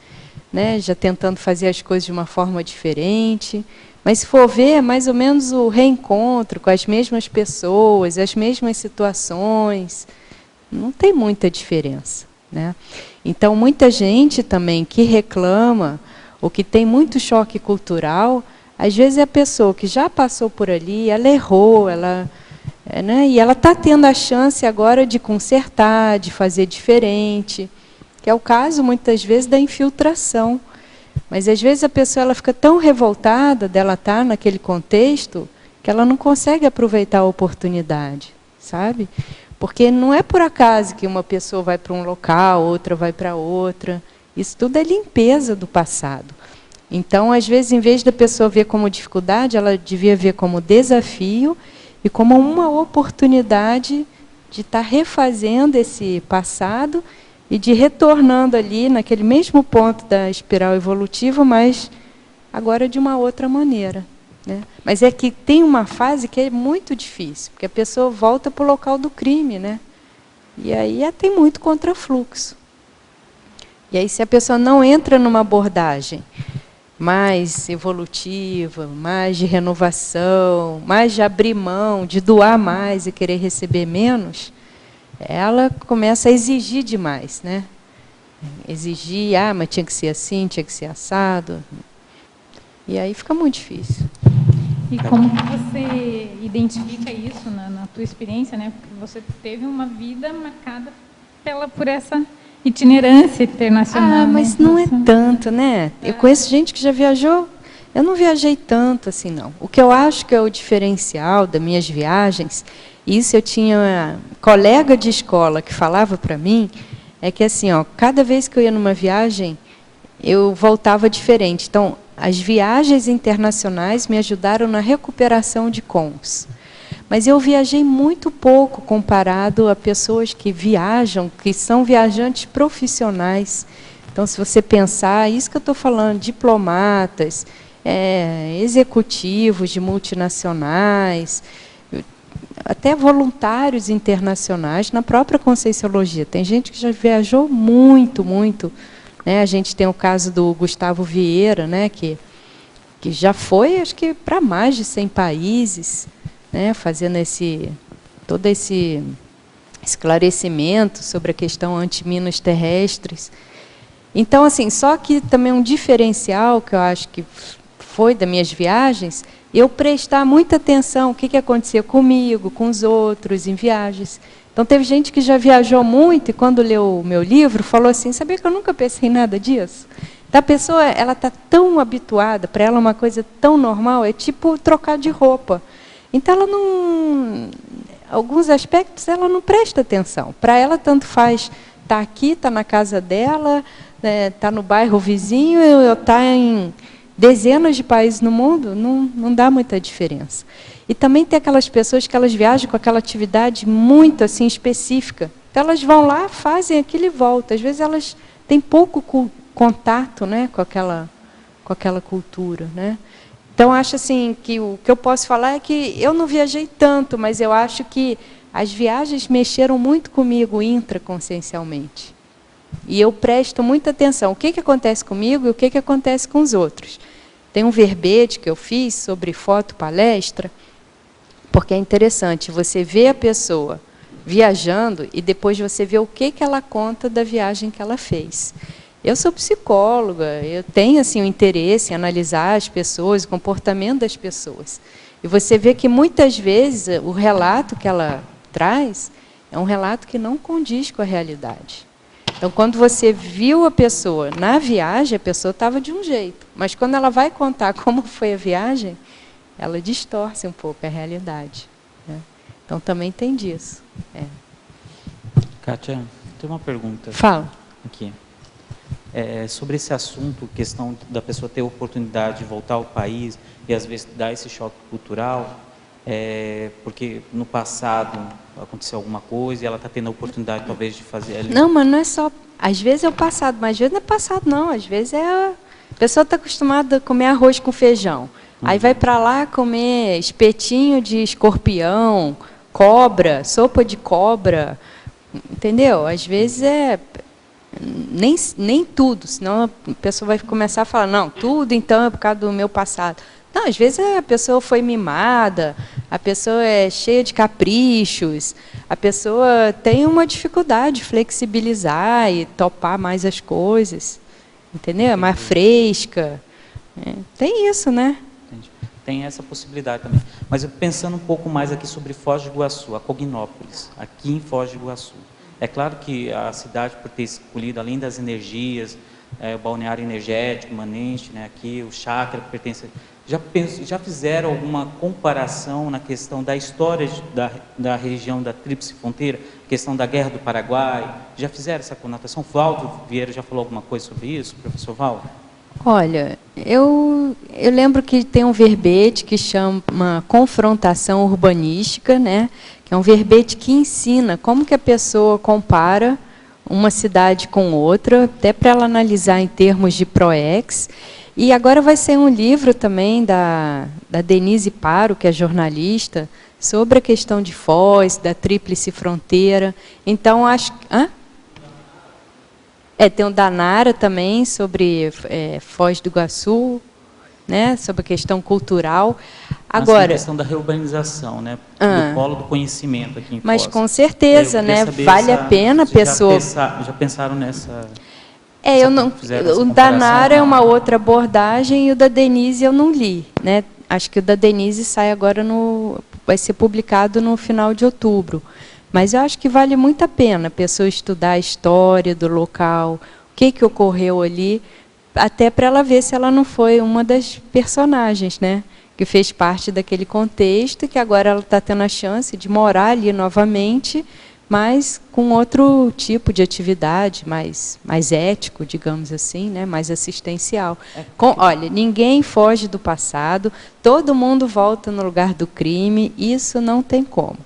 né, já tentando fazer as coisas de uma forma diferente. Mas, se for ver, é mais ou menos o reencontro com as mesmas pessoas, as mesmas situações. Não tem muita diferença, né? Então, muita gente também que reclama, ou que tem muito choque cultural, às vezes é a pessoa que já passou por ali, ela errou, né, e ela está tendo a chance agora de consertar, de fazer diferente, que é o caso, muitas vezes, da infiltração. Mas, às vezes, a pessoa ela fica tão revoltada dela estar naquele contexto que ela não consegue aproveitar a oportunidade, sabe? Porque não é por acaso que uma pessoa vai para um local, outra vai para outra. Isso tudo é limpeza do passado. Então, às vezes, em vez da pessoa ver como dificuldade, ela devia ver como desafio e como uma oportunidade de estar refazendo esse passado e de retornando ali naquele mesmo ponto da espiral evolutiva, mas agora de uma outra maneira, né? Mas é que tem uma fase que é muito difícil, porque a pessoa volta para o local do crime, né? E aí tem muito contrafluxo. E aí, se a pessoa não entra numa abordagem mais evolutiva, mais de renovação, mais de abrir mão, de doar mais e querer receber menos, ela começa a exigir demais, né? Exigir, mas tinha que ser assim, tinha que ser assado. E aí fica muito difícil. E como que você identifica isso na tua experiência, né? Porque você teve uma vida marcada por essa itinerância internacional. Mas não é tanto, né? Eu conheço gente que já viajou. Eu não viajei tanto assim, não. O que eu acho que é o diferencial das minhas viagens, isso eu tinha colega de escola que falava para mim, é que assim, cada vez que eu ia numa viagem, eu voltava diferente. Então, as viagens internacionais me ajudaram na recuperação de cons. Mas eu viajei muito pouco comparado a pessoas que viajam, que são viajantes profissionais. Então, se você pensar, isso que eu estou falando, diplomatas, executivos de multinacionais, até voluntários internacionais na própria Conscienciologia. Tem gente que já viajou muito, muito. Né? A gente tem o caso do Gustavo Vieira, né? que já foi, acho que, para mais de 100 países, né? Fazendo todo esse esclarecimento sobre a questão anti-minas terrestres. Então, assim, só que também um diferencial que eu acho que foi das minhas viagens, eu prestar muita atenção o que acontecia comigo, com os outros, em viagens. Então, teve gente que já viajou muito e, quando leu o meu livro, falou assim, sabia que eu nunca pensei em nada disso? Então, a pessoa está tão habituada, para ela uma coisa tão normal, é tipo trocar de roupa. Então, ela não... Alguns aspectos, ela não presta atenção. Para ela, tanto faz estar aqui, estar na casa dela, estar no bairro vizinho, ou estar em dezenas de países no mundo, não dá muita diferença. E também tem aquelas pessoas que elas viajam com aquela atividade muito assim, específica. Então, elas vão lá, fazem aquilo e voltam. Às vezes, elas têm pouco contato, né, com aquela cultura. Né? Então, acho assim, que o que eu posso falar é que eu não viajei tanto, mas eu acho que as viagens mexeram muito comigo intraconsciencialmente. E eu presto muita atenção. O que acontece comigo e o que acontece com os outros. Tem um verbete que eu fiz sobre fotopalestra, porque é interessante, você vê a pessoa viajando e depois você vê o que ela conta da viagem que ela fez. Eu sou psicóloga, eu tenho assim, um interesse em analisar as pessoas, o comportamento das pessoas. E você vê que, muitas vezes, o relato que ela traz é um relato que não condiz com a realidade. Então, quando você viu a pessoa na viagem, a pessoa estava de um jeito. Mas, quando ela vai contar como foi a viagem, ela distorce um pouco a realidade. Né? Então, também tem disso. Kátia, tem uma pergunta. Fala. Aqui. Sobre esse assunto, questão da pessoa ter a oportunidade de voltar ao país e, às vezes, dar esse choque cultural, porque no passado aconteceu alguma coisa e ela está tendo a oportunidade, talvez, de fazer... Não, mas não é só... Às vezes é o passado, mas às vezes não é passado, não. Às vezes a pessoa está acostumada a comer arroz com feijão. Aí vai para lá comer espetinho de escorpião, cobra, sopa de cobra, entendeu? Às vezes nem tudo, senão a pessoa vai começar a falar, não, tudo então é por causa do meu passado. Não, às vezes a pessoa foi mimada, a pessoa é cheia de caprichos, a pessoa tem uma dificuldade de flexibilizar e topar mais as coisas, entendeu? É mais fresca. Tem isso, né? Entendi. Tem essa possibilidade também. Mas eu pensando um pouco mais aqui sobre Foz do Iguaçu, a Cognópolis, aqui em Foz do Iguaçu. É claro que a cidade, por ter escolhido, além das energias, o balneário energético, imanente, né, aqui, o chácara que pertence... Já fizeram alguma comparação na questão da história da região da Tríplice Fronteira, questão da Guerra do Paraguai? Já fizeram essa conotação? Valdo Vieira já falou alguma coisa sobre isso, professor Valdo? Olha, eu lembro que tem um verbete que chama confrontação urbanística, né? Que é um verbete que ensina como que a pessoa compara uma cidade com outra, até para ela analisar em termos de PROEX. E agora vai ser um livro também da Denise Paro, que é jornalista, sobre a questão de Foz, da Tríplice Fronteira. Então, acho... tem o da Nara também, sobre Foz do Iguaçu, né, sobre a questão cultural. Agora, a questão da reurbanização, né, do polo do conhecimento aqui em Foz. Mas, com certeza, né, vale a pena a pessoa... Já pensaram nessa... o da Nara é uma outra abordagem e o da Denise eu não li. Né? Acho que o da Denise sai agora, vai ser publicado no final de outubro. Mas eu acho que vale muito a pena a pessoa estudar a história do local, o que ocorreu ali, até para ela ver se ela não foi uma das personagens, né? Que fez parte daquele contexto e que agora ela está tendo a chance de morar ali novamente, mas com outro tipo de atividade, mais ético, digamos assim, né? Mais assistencial. Olha, ninguém foge do passado, todo mundo volta no lugar do crime, isso não tem como.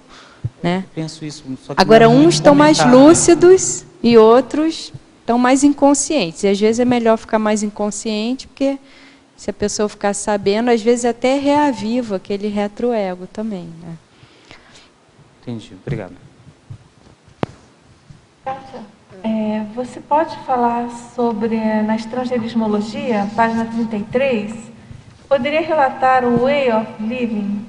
Né? Penso isso, só que agora, uns estão mais lúcidos e outros estão mais inconscientes. E às vezes é melhor ficar mais inconsciente, porque se a pessoa ficar sabendo, às vezes até reaviva aquele retroego também. Né? Entendi, obrigado. Kátia, você pode falar sobre, na estrangeirismologia, página 33, poderia relatar o way of living?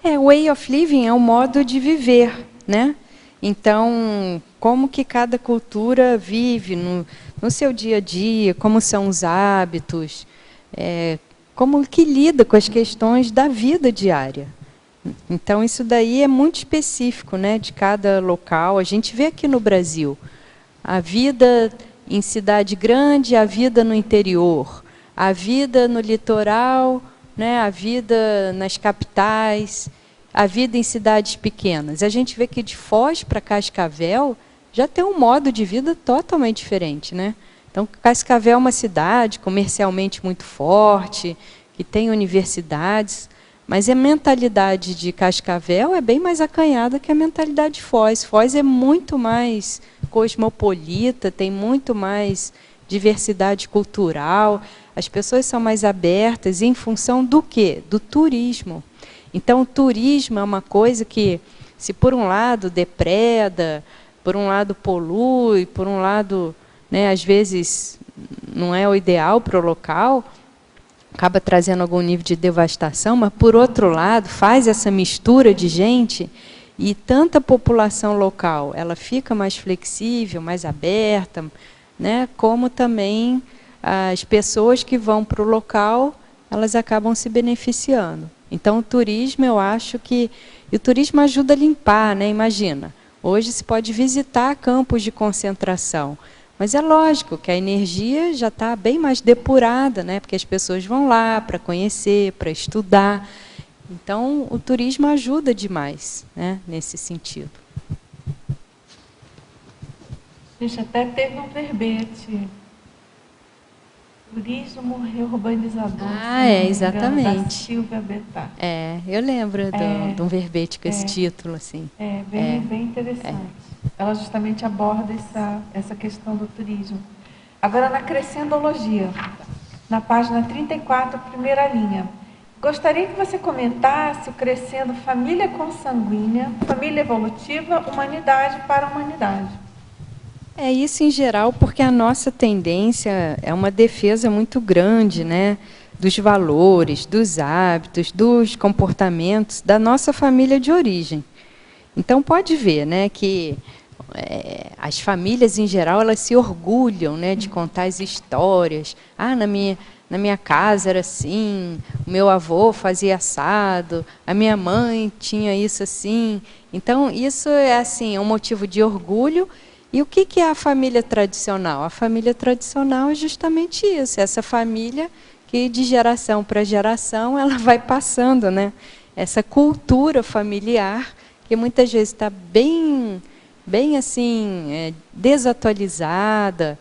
O way of living é um modo de viver, né? Então, como que cada cultura vive no seu dia a dia, como são os hábitos, como que lida com as questões da vida diária. Então, isso daí é muito específico, né, de cada local. A gente vê aqui no Brasil a vida em cidade grande, a vida no interior, a vida no litoral, né, a vida nas capitais, a vida em cidades pequenas. A gente vê que de Foz para Cascavel já tem um modo de vida totalmente diferente, né? Então, Cascavel é uma cidade comercialmente muito forte, que tem universidades, mas a mentalidade de Cascavel é bem mais acanhada que a mentalidade de Foz. Foz é muito mais cosmopolita, tem muito mais diversidade cultural, as pessoas são mais abertas em função do quê? Do turismo. Então, o turismo é uma coisa que, se por um lado depreda, por um lado polui, por um lado, né, às vezes não é o ideal para o local, acaba trazendo algum nível de devastação, mas, por outro lado, faz essa mistura de gente e tanta população local, ela fica mais flexível, mais aberta, né, como também as pessoas que vão para o local, elas acabam se beneficiando. Então, o turismo, eu acho que... E o turismo ajuda a limpar, né? Imagina, hoje se pode visitar campos de concentração, mas é lógico que a energia já está bem mais depurada, né? Porque as pessoas vão lá para conhecer, para estudar. Então, o turismo ajuda demais, né? Nesse sentido. A gente até teve um verbete. Turismo reurbanizador. Exatamente. Da Silvia Bettar. Eu lembro de um verbete com esse título. Assim. Bem interessante. Ela justamente aborda essa questão do turismo. Agora, na Crescendologia, na página 34, primeira linha. Gostaria que você comentasse o crescendo família consanguínea, família evolutiva, humanidade para humanidade. É isso em geral, porque a nossa tendência é uma defesa muito grande, né, dos valores, dos hábitos, dos comportamentos da nossa família de origem. Então, pode ver, né, que as famílias, em geral, elas se orgulham, né, de contar as histórias. Na minha casa era assim, o meu avô fazia assado, a minha mãe tinha isso assim. Então, isso é assim, um motivo de orgulho. E o que é a família tradicional? A família tradicional é justamente isso, essa família que de geração para geração ela vai passando, né? Essa cultura familiar que muitas vezes está bem assim, desatualizada,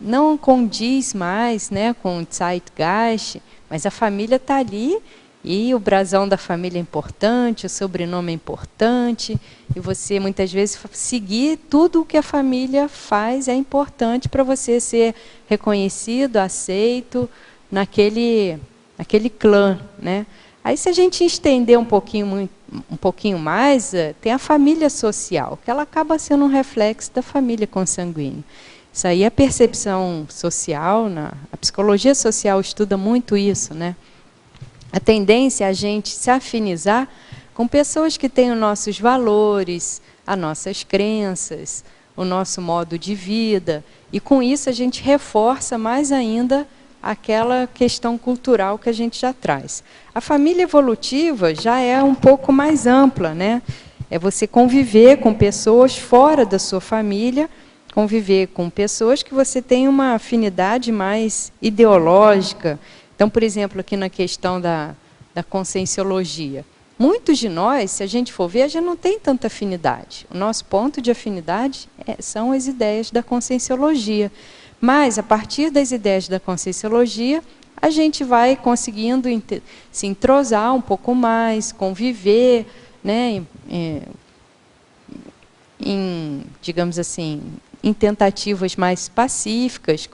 não condiz mais, né, com o Zeitgeist, mas a família está ali. E o brasão da família é importante, o sobrenome é importante, e você, muitas vezes, seguir tudo o que a família faz é importante para você ser reconhecido, aceito naquele clã, né? Aí, se a gente estender um pouquinho mais, tem a família social, que ela acaba sendo um reflexo da família consanguínea. Isso aí é a percepção social, a psicologia social estuda muito isso, né? A tendência é a gente se afinizar com pessoas que têm os nossos valores, as nossas crenças, o nosso modo de vida, e com isso a gente reforça mais ainda aquela questão cultural que a gente já traz. A família evolutiva já é um pouco mais ampla, né? É você conviver com pessoas fora da sua família, conviver com pessoas que você tem uma afinidade mais ideológica. Então, por exemplo, aqui na questão da conscienciologia, muitos de nós, se a gente for ver, a gente não tem tanta afinidade. O nosso ponto de afinidade são as ideias da conscienciologia. Mas, a partir das ideias da conscienciologia, a gente vai conseguindo se entrosar um pouco mais, conviver, né, digamos assim, em tentativas mais pacíficas,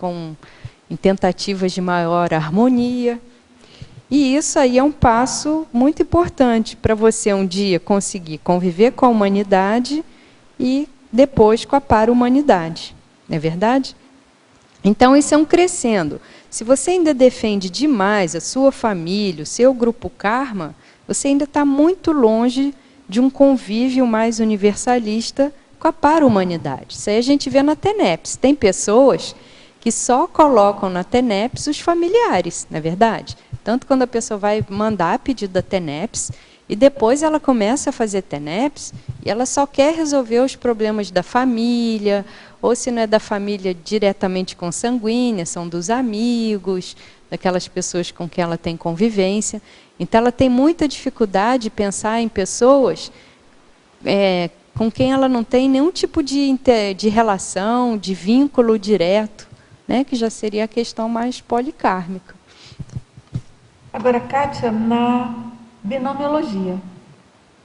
em tentativas de maior harmonia. E isso aí é um passo muito importante para você um dia conseguir conviver com a humanidade e depois com a para-humanidade. Não é verdade? Então, isso é um crescendo. Se você ainda defende demais a sua família, o seu grupo karma, você ainda está muito longe de um convívio mais universalista com a para-humanidade. Isso aí a gente vê na TENEPS. Tem pessoas que só colocam na TENEPS os familiares, não é verdade? Tanto quando a pessoa vai mandar pedido da TENEPS, e depois ela começa a fazer TENEPS, e ela só quer resolver os problemas da família, ou se não é da família diretamente consanguínea, são dos amigos, daquelas pessoas com quem ela tem convivência. Então, ela tem muita dificuldade de pensar em pessoas com quem ela não tem nenhum tipo de relação, de vínculo direto, né, que já seria a questão mais policármica. Agora, Kátia, na binomiologia,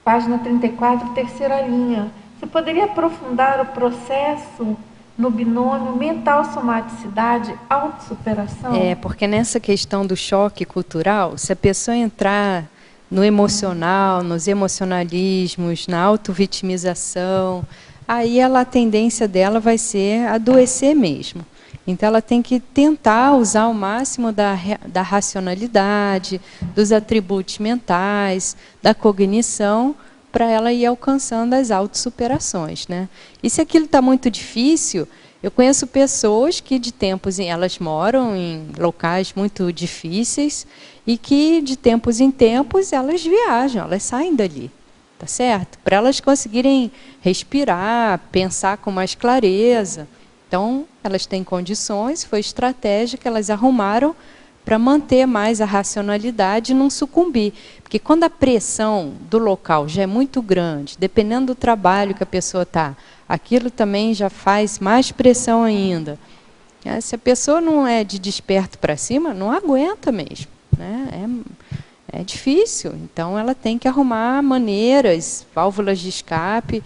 página 34, terceira linha, você poderia aprofundar o processo no binômio mental-somaticidade, autossuperação? Porque nessa questão do choque cultural, se a pessoa entrar no emocional, nos emocionalismos, na autovitimização, aí a tendência dela vai ser adoecer mesmo. Então, ela tem que tentar usar o máximo da racionalidade, dos atributos mentais, da cognição, para ela ir alcançando as autossuperações, né? E se aquilo está muito difícil, eu conheço pessoas que de tempos elas moram em locais muito difíceis e que de tempos em tempos elas viajam, elas saem dali, tá certo? Para elas conseguirem respirar, pensar com mais clareza. Então, elas têm condições, foi estratégia que elas arrumaram para manter mais a racionalidade e não sucumbir. Porque quando a pressão do local já é muito grande, dependendo do trabalho que a pessoa está, aquilo também já faz mais pressão ainda. Se a pessoa não é de desperto para cima, não aguenta mesmo, né? É difícil. Então, ela tem que arrumar maneiras, válvulas de escape,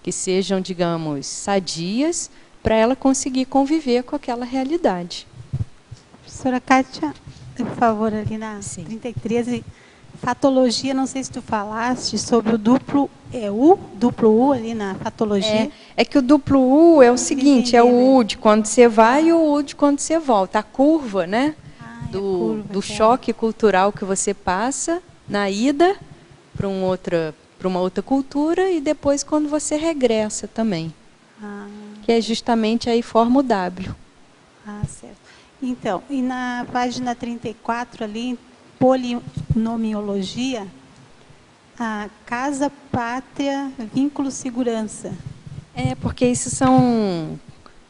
que sejam, digamos, sadias, para ela conseguir conviver com aquela realidade. Professora Kátia, por favor, ali na 33, fatologia, não sei se tu falaste sobre o duplo U ali na fatologia. É que o duplo U é o seguinte, é o U de quando você vai e o U de quando você volta. A curva, né? Do choque cultural que você passa na ida para uma outra cultura e depois quando você regressa também. Que é justamente aí forma o W. Certo. Então, e na página 34 ali, polinomiologia, a casa, pátria, vínculo, segurança. Porque isso são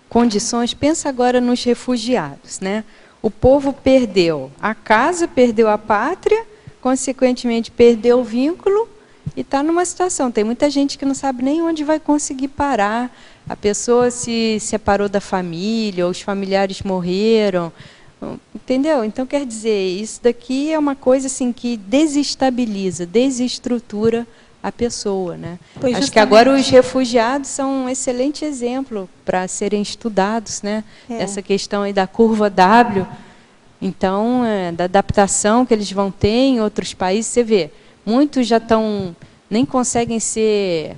condições, pensa agora nos refugiados, né? O povo perdeu a casa, perdeu a pátria, consequentemente perdeu o vínculo e está numa situação. Tem muita gente que não sabe nem onde vai conseguir parar. A pessoa se separou da família, ou os familiares morreram, entendeu? Então, quer dizer, isso daqui é uma coisa assim, que desestabiliza, desestrutura a pessoa, né? Acho que agora os refugiados são um excelente exemplo para serem estudados, né? Essa questão aí da curva W, então, da adaptação que eles vão ter em outros países. Você vê, muitos já nem conseguem ser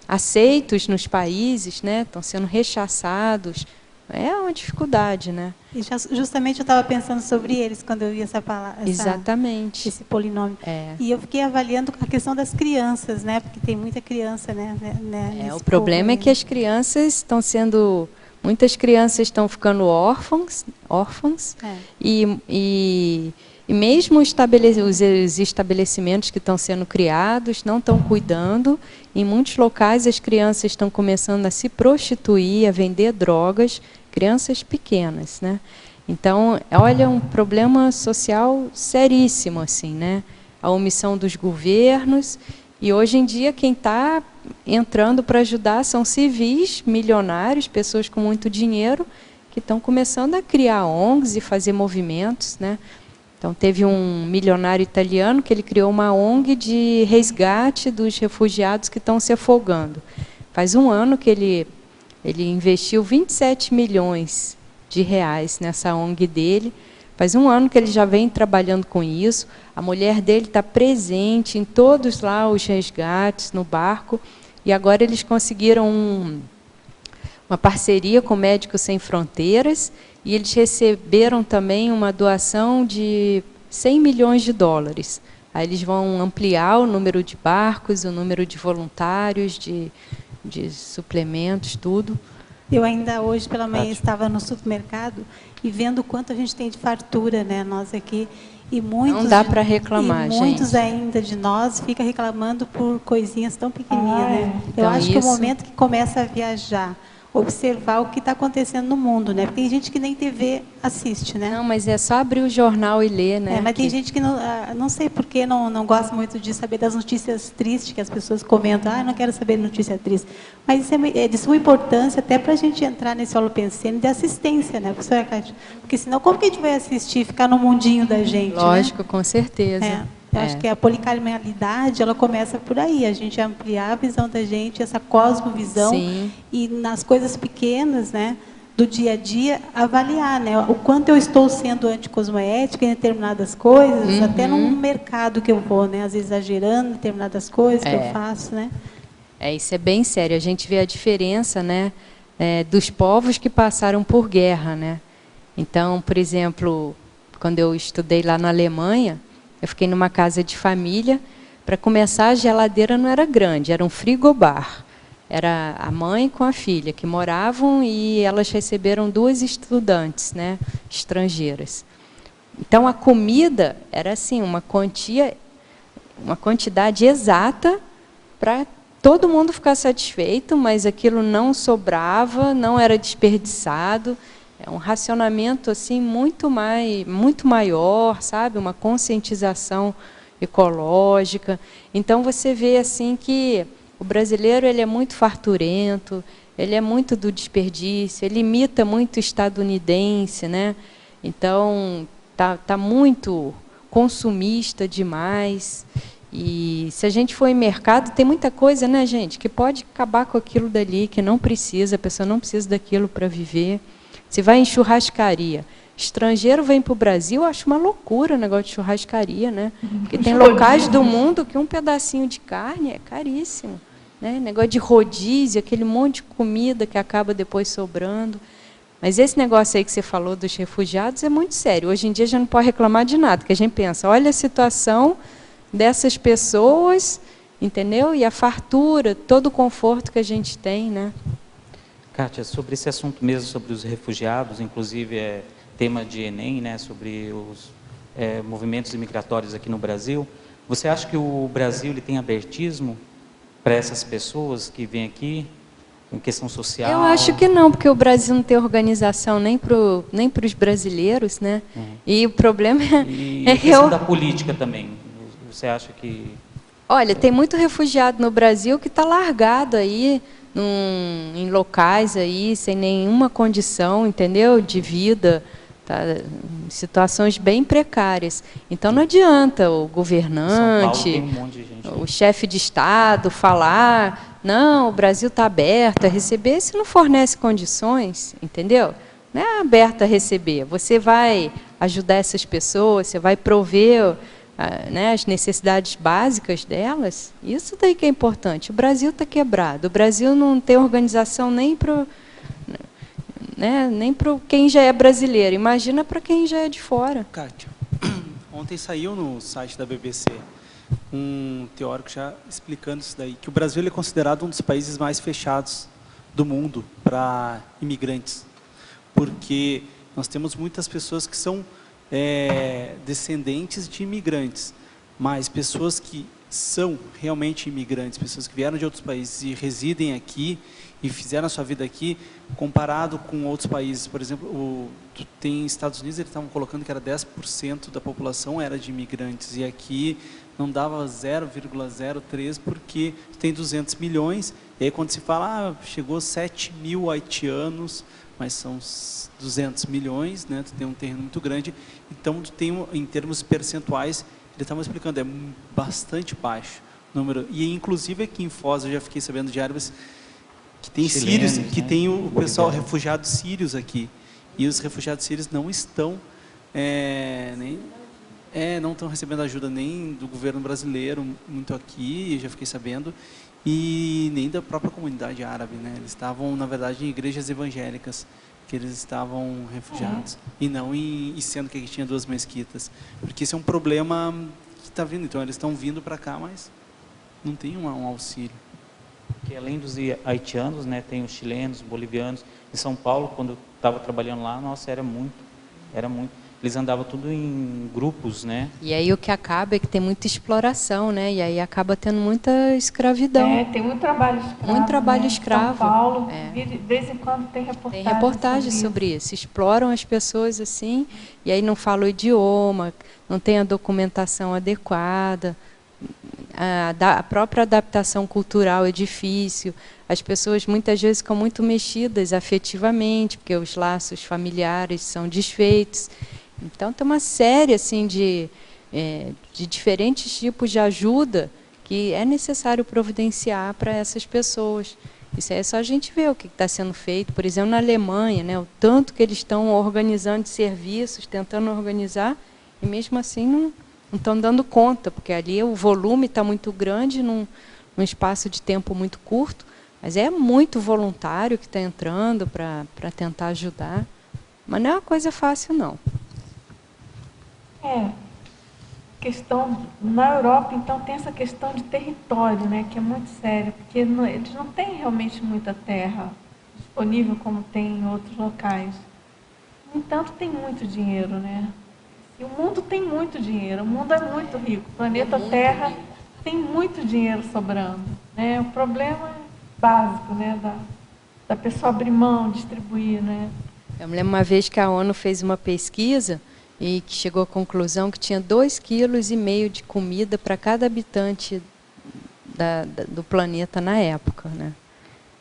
aceitos nos países, né? Estão sendo rechaçados. É uma dificuldade, né? E justamente eu estava pensando sobre eles quando eu vi essa palavra. Exatamente. Esse polinômio. E eu fiquei avaliando a questão das crianças, né? Porque tem muita criança, né? O problema é que as crianças estão sendo... Muitas crianças estão ficando órfãos e mesmo os estabelecimentos que estão sendo criados não estão cuidando. Em muitos locais as crianças estão começando a se prostituir, a vender drogas, crianças pequenas, né? Então, olha, um problema social seríssimo, assim, né? a omissão dos governos. E hoje em dia quem está entrando para ajudar são civis, milionários, pessoas com muito dinheiro, que estão começando a criar ONGs e fazer movimentos, né? Então teve um milionário italiano que ele criou uma ONG de resgate dos refugiados que estão se afogando. Faz um ano que ele investiu 27 milhões de reais nessa ONG dele. Faz um ano que ele já vem trabalhando com isso. A mulher dele está presente em todos lá os resgates no barco. E agora eles conseguiram uma parceria com Médicos Sem Fronteiras. E eles receberam também uma doação de 100 milhões de dólares. Aí eles vão ampliar o número de barcos, o número de voluntários, de suplementos, tudo. Eu ainda hoje pela manhã estava no supermercado e vendo o quanto a gente tem de fartura, né, nós aqui. E muitos, não dá para reclamar, e muitos gente. ainda de nós fica reclamando por coisinhas tão pequenininhas, né? Então, eu acho que isso... o momento que começa a viajar, observar o que está acontecendo no mundo, né? Porque tem gente que nem TV assiste, né? Não, mas é só abrir o jornal e ler, né? Mas tem gente que não sei por que não gosta muito de saber das notícias tristes que as pessoas comentam. Eu não quero saber de notícia triste. Mas isso é de suma importância até para a gente entrar nesse holopensene de assistência, né, professora Cátia? Porque senão como que a gente vai assistir, ficar no mundinho da gente? Lógico, né? Com certeza. Eu acho que a policamalidade, ela começa por aí, a gente ampliar a visão da gente, essa cosmovisão. Sim. E nas coisas pequenas, né, do dia a dia, avaliar, né, o quanto eu estou sendo anticosmoética em determinadas coisas, até num mercado que eu vou, né, às vezes exagerando em determinadas coisas que eu faço, né. Isso é bem sério. A gente vê a diferença, né, dos povos que passaram por guerra, né. Então, por exemplo, quando eu estudei lá na Alemanha, eu fiquei numa casa de família. Para começar, a geladeira não era grande, era um frigobar. Era a mãe com a filha que moravam e elas receberam 2 estudantes, né, estrangeiras. Então, a comida era assim, uma quantidade exata para todo mundo ficar satisfeito, mas aquilo não sobrava, não era desperdiçado. É um racionamento assim muito maior, sabe? Uma conscientização ecológica. Então você vê assim que o brasileiro ele é muito farturento, ele é muito do desperdício, ele imita muito o estadunidense, né? Então tá muito consumista demais. E se a gente for em mercado, tem muita coisa, né, gente, que pode acabar com aquilo dali, que não precisa, a pessoa não precisa daquilo para viver. Se vai em churrascaria, estrangeiro vem para o Brasil, eu acho uma loucura o negócio de churrascaria, né? Porque tem locais do mundo que um pedacinho de carne é caríssimo, né? Negócio de rodízio, aquele monte de comida que acaba depois sobrando. Mas esse negócio aí que você falou dos refugiados é muito sério. Hoje em dia já não pode reclamar de nada, porque a gente pensa, olha a situação dessas pessoas, entendeu? E a fartura, todo o conforto que a gente tem, né? Kátia, sobre esse assunto mesmo, sobre os refugiados, inclusive é tema de Enem, né, sobre os movimentos imigratórios aqui no Brasil, você acha que o Brasil ele tem abertismo para essas pessoas que vêm aqui, em questão social? Eu acho que não, porque o Brasil não tem organização nem para os brasileiros, né? E o problema a questão da política também, você acha que... Olha, tem muito refugiado no Brasil que está largado aí, em locais aí, sem nenhuma condição, entendeu? De vida, tá, em situações bem precárias. Então não adianta o governante, o chefe de Estado falar, não, o Brasil está aberto a receber, se não fornece condições, entendeu? Não é aberto a receber. Você vai ajudar essas pessoas, você vai prover né, as necessidades básicas delas, isso daí que é importante. O Brasil está quebrado, o Brasil não tem organização nem para quem já é brasileiro, imagina para quem já é de fora. Kátia, ontem saiu no site da BBC um teórico já explicando isso daí, que o Brasil é considerado um dos países mais fechados do mundo para imigrantes, porque nós temos muitas pessoas que são descendentes de imigrantes, mas pessoas que são realmente imigrantes, pessoas que vieram de outros países e residem aqui e fizeram a sua vida aqui, comparado com outros países. Por exemplo, tem Estados Unidos, eles estavam colocando que era 10% da população era de imigrantes, e aqui não dava 0,03 porque tem 200 milhões, e aí quando se fala, chegou 7 mil haitianos, mas são 200 milhões, né? Tu tem um terreno muito grande, então tu tem, em termos percentuais, ele estava explicando, é bastante baixo o número, e inclusive aqui em Foz, eu já fiquei sabendo de árvores que tem sírios, que tem o pessoal refugiados sírios aqui, e os refugiados sírios não estão, não estão recebendo ajuda nem do governo brasileiro, muito aqui, eu já fiquei sabendo, e nem da própria comunidade árabe, né? Eles estavam, na verdade, em igrejas evangélicas, que eles estavam refugiados, e não e sendo que aqui tinha 2 mesquitas, porque esse é um problema que está vindo, então eles estão vindo para cá, mas não tem um auxílio. Que além dos haitianos, né, tem os chilenos, bolivianos. Em São Paulo, quando eu estava trabalhando lá, nossa, era muito. Eles andavam tudo em grupos, né? E aí o que acaba é que tem muita exploração, né? E aí acaba tendo muita escravidão. Tem muito trabalho escravo. Muito trabalho escravo. São Paulo, de vez em quando tem reportagem. Tem reportagem sobre isso. Exploram as pessoas assim, e aí não falam o idioma, não tem a documentação adequada. A própria adaptação cultural é difícil, as pessoas muitas vezes ficam muito mexidas afetivamente, porque os laços familiares são desfeitos. Então tem uma série assim, de diferentes tipos de ajuda que é necessário providenciar para essas pessoas. Isso aí é só a gente ver o que está sendo feito. Por exemplo, na Alemanha, né, o tanto que eles estão organizando serviços, tentando organizar, e mesmo assim não estão dando conta, porque ali o volume está muito grande, num espaço de tempo muito curto, mas é muito voluntário que está entrando para tentar ajudar. Mas não é uma coisa fácil, não. Questão, na Europa, então, tem essa questão de território, né, que é muito séria, porque eles não têm realmente muita terra disponível como tem em outros locais. No entanto, tem muito dinheiro, né? E o mundo tem muito dinheiro, o mundo é muito rico, o planeta Terra tem muito dinheiro sobrando, né? O problema é básico, né, da pessoa abrir mão, distribuir, né? Eu me lembro uma vez que a ONU fez uma pesquisa e que chegou à conclusão que tinha 2,5 kg de comida para cada habitante do planeta na época, né?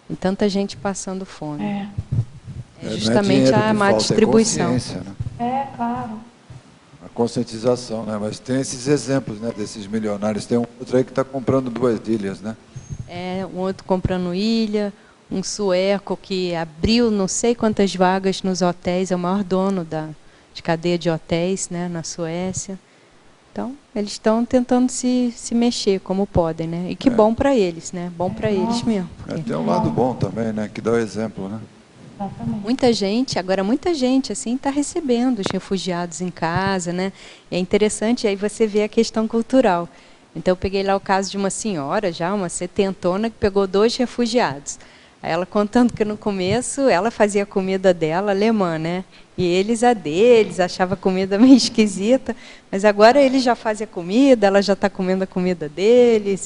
E tanta gente passando fome. É justamente a má distribuição. Né? Claro. A conscientização, né? Mas tem esses exemplos, né, desses milionários. Tem um outro aí que está comprando 2 ilhas, né? Um outro comprando ilha, um sueco que abriu não sei quantas vagas nos hotéis, é o maior dono de cadeia de hotéis, né, na Suécia. Então, eles estão tentando se mexer como podem, né? E que bom para eles, né? Bom para eles mesmo. Tem um lado bom também, né, que dá o exemplo, né? Muita gente assim está recebendo os refugiados em casa, né? E é interessante, aí você vê a questão cultural. Então eu peguei lá o caso de uma senhora, já uma setentona, que pegou 2 refugiados. Aí ela contando que no começo ela fazia a comida dela, alemã, né? E eles a deles, achava a comida meio esquisita, mas agora eles já fazem a comida, ela já está comendo a comida deles.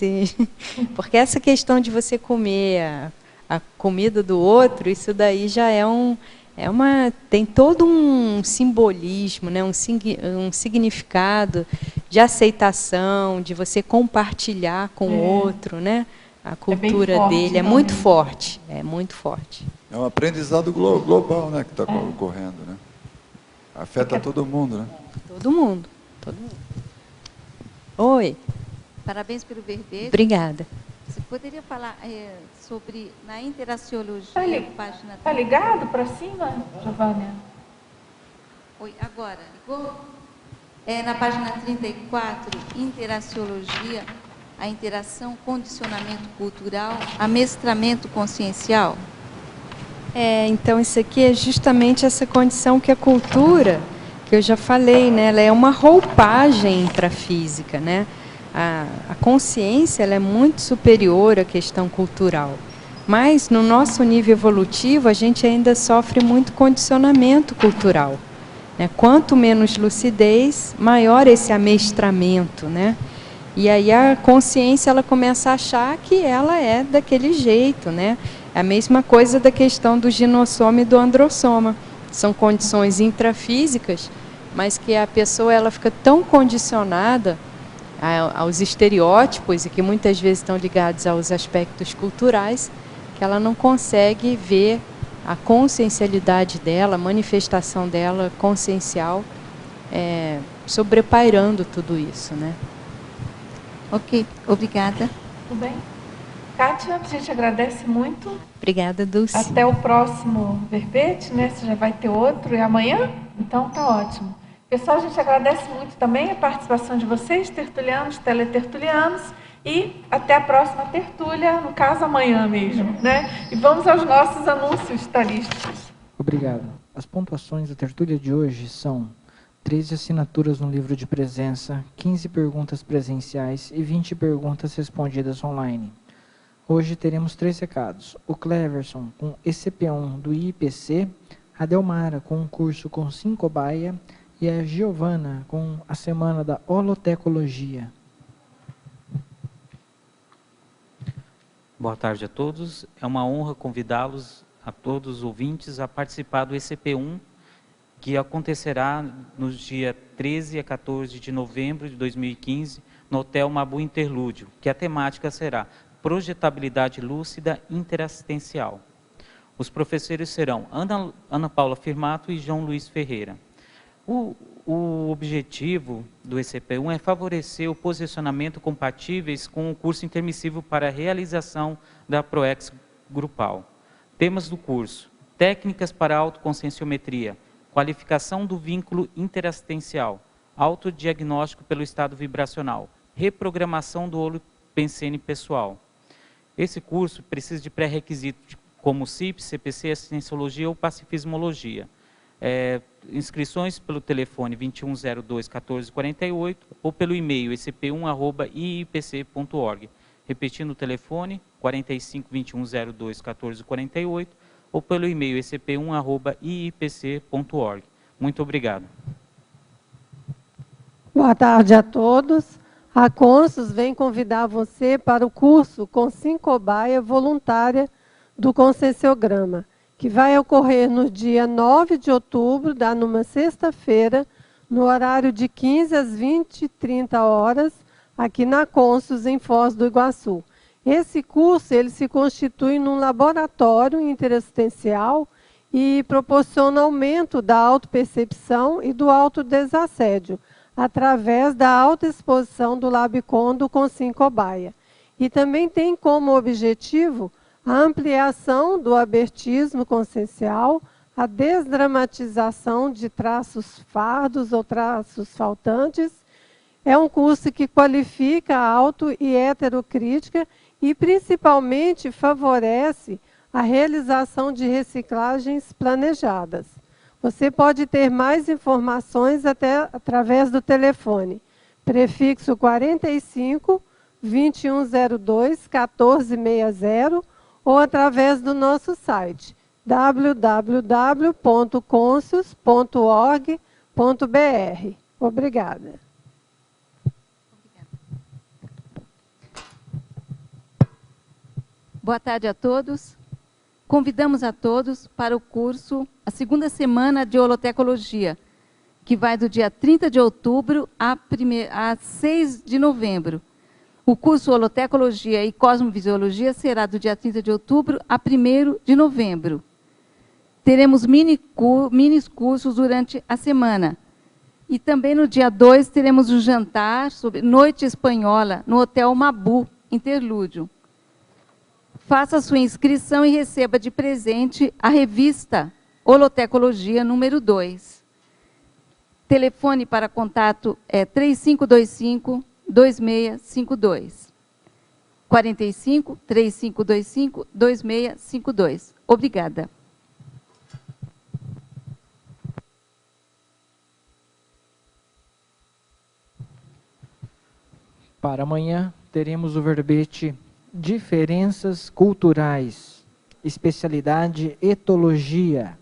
Porque essa questão de você comer a comida do outro, isso daí já tem todo um simbolismo, né? um significado de aceitação, de você compartilhar com o outro, né? A cultura dele é muito forte, é muito forte. É um aprendizado global, né, que está ocorrendo, né? Afeta todo mundo, né? Todo mundo. Oi. Parabéns pelo verbete. Obrigada. Você poderia falar sobre, na interaciologia, página... Está ligado para cima, Giovânia? Oi, agora, ligou? Na página 34, interaciologia, a interação, condicionamento cultural, amestramento consciencial. Então isso aqui é justamente essa condição que a cultura, que eu já falei, né? Ela é uma roupagem intrafísica, né? A consciência ela é muito superior à questão cultural. Mas, no nosso nível evolutivo, a gente ainda sofre muito condicionamento cultural, né? Quanto menos lucidez, maior esse amestramento, né? E aí a consciência ela começa a achar que ela é daquele jeito, né? É a mesma coisa da questão do ginossoma e do androssoma. São condições intrafísicas, mas que a pessoa ela fica tão condicionada aos estereótipos e que muitas vezes estão ligados aos aspectos culturais, que ela não consegue ver a consciencialidade dela, a manifestação dela consciencial, sobrepairando tudo isso, né? Ok, obrigada. Tudo bem? Kátia, a gente agradece muito. Obrigada, Dulce. Até o próximo verbete, né? Você já vai ter outro, e amanhã? Então tá ótimo. Pessoal, a gente agradece muito também a participação de vocês, tertulianos, teletertulianos, e até a próxima tertúlia, no caso amanhã mesmo, né? E vamos aos nossos anúncios tarísticos. Obrigado. As pontuações da tertúlia de hoje são 13 assinaturas no livro de presença, 15 perguntas presenciais e 20 perguntas respondidas online. Hoje teremos 3 recados. O Cleverson com ECP1 do IIPC, a Delmara com um curso com Sincobaia e a Giovana com a semana da Holotecologia. Boa tarde a todos. É uma honra convidá-los, a todos os ouvintes, a participar do ECP1, que acontecerá nos dias 13 a 14 de novembro de 2015, no Hotel Mabu Interlúdio, que a temática será Projetabilidade Lúcida Interassistencial. Os professores serão Ana Paula Firmato e João Luiz Ferreira. O objetivo do ECP1 é favorecer o posicionamento compatíveis com o curso intermissivo para a realização da PROEX grupal. Temas do curso: técnicas para autoconscienciometria, qualificação do vínculo interassistencial, autodiagnóstico pelo estado vibracional, reprogramação do holopensene pessoal. Esse curso precisa de pré-requisitos como CIP, CPC, Assistenciologia ou Pacifismologia. Inscrições pelo telefone 2102-1448 ou pelo e-mail ecp1@iipc.org. Repetindo o telefone, 45-2102-1448 ou pelo e-mail ecp1@iipc.org. Muito obrigado. Boa tarde a todos. A Consus vem convidar você para o curso com Sincobaia voluntária do Conscienciograma, que vai ocorrer no dia 9 de outubro, dá numa sexta-feira, no horário de 15 às 20h30 horas, aqui na Consus, em Foz do Iguaçu. Esse curso ele se constitui num laboratório interassistencial e proporciona aumento da autopercepção e do autodesassédio, através da autoexposição do Labicondo com Sincobaia. E também tem como objetivo a ampliação do abertismo consciencial, a desdramatização de traços fardos ou traços faltantes. É um curso que qualifica a auto- e heterocrítica e, principalmente, favorece a realização de reciclagens planejadas. Você pode ter mais informações até através do telefone, prefixo 45 2102 1460, ou através do nosso site www.conscius.org.br. Obrigada. Boa tarde a todos. Convidamos a todos para o curso, a segunda semana de Holotecologia, que vai do dia 30 de outubro a 6 de novembro. O curso Holotecologia e Cosmovisiologia será do dia 30 de outubro a 1º de novembro. Teremos mini cursos durante a semana. E também no dia 2 teremos um jantar sobre Noite Espanhola no Hotel Mabu Interlúdio. Faça sua inscrição e receba de presente a revista Holotecologia número 2. Telefone para contato é 3525-2652. 45-3525-2652. Obrigada. Para amanhã, teremos o verbete Diferenças Culturais, especialidade Etologia,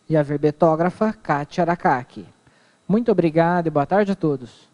e a verbetógrafa Kátia Aracaki. Muito obrigado e boa tarde a todos.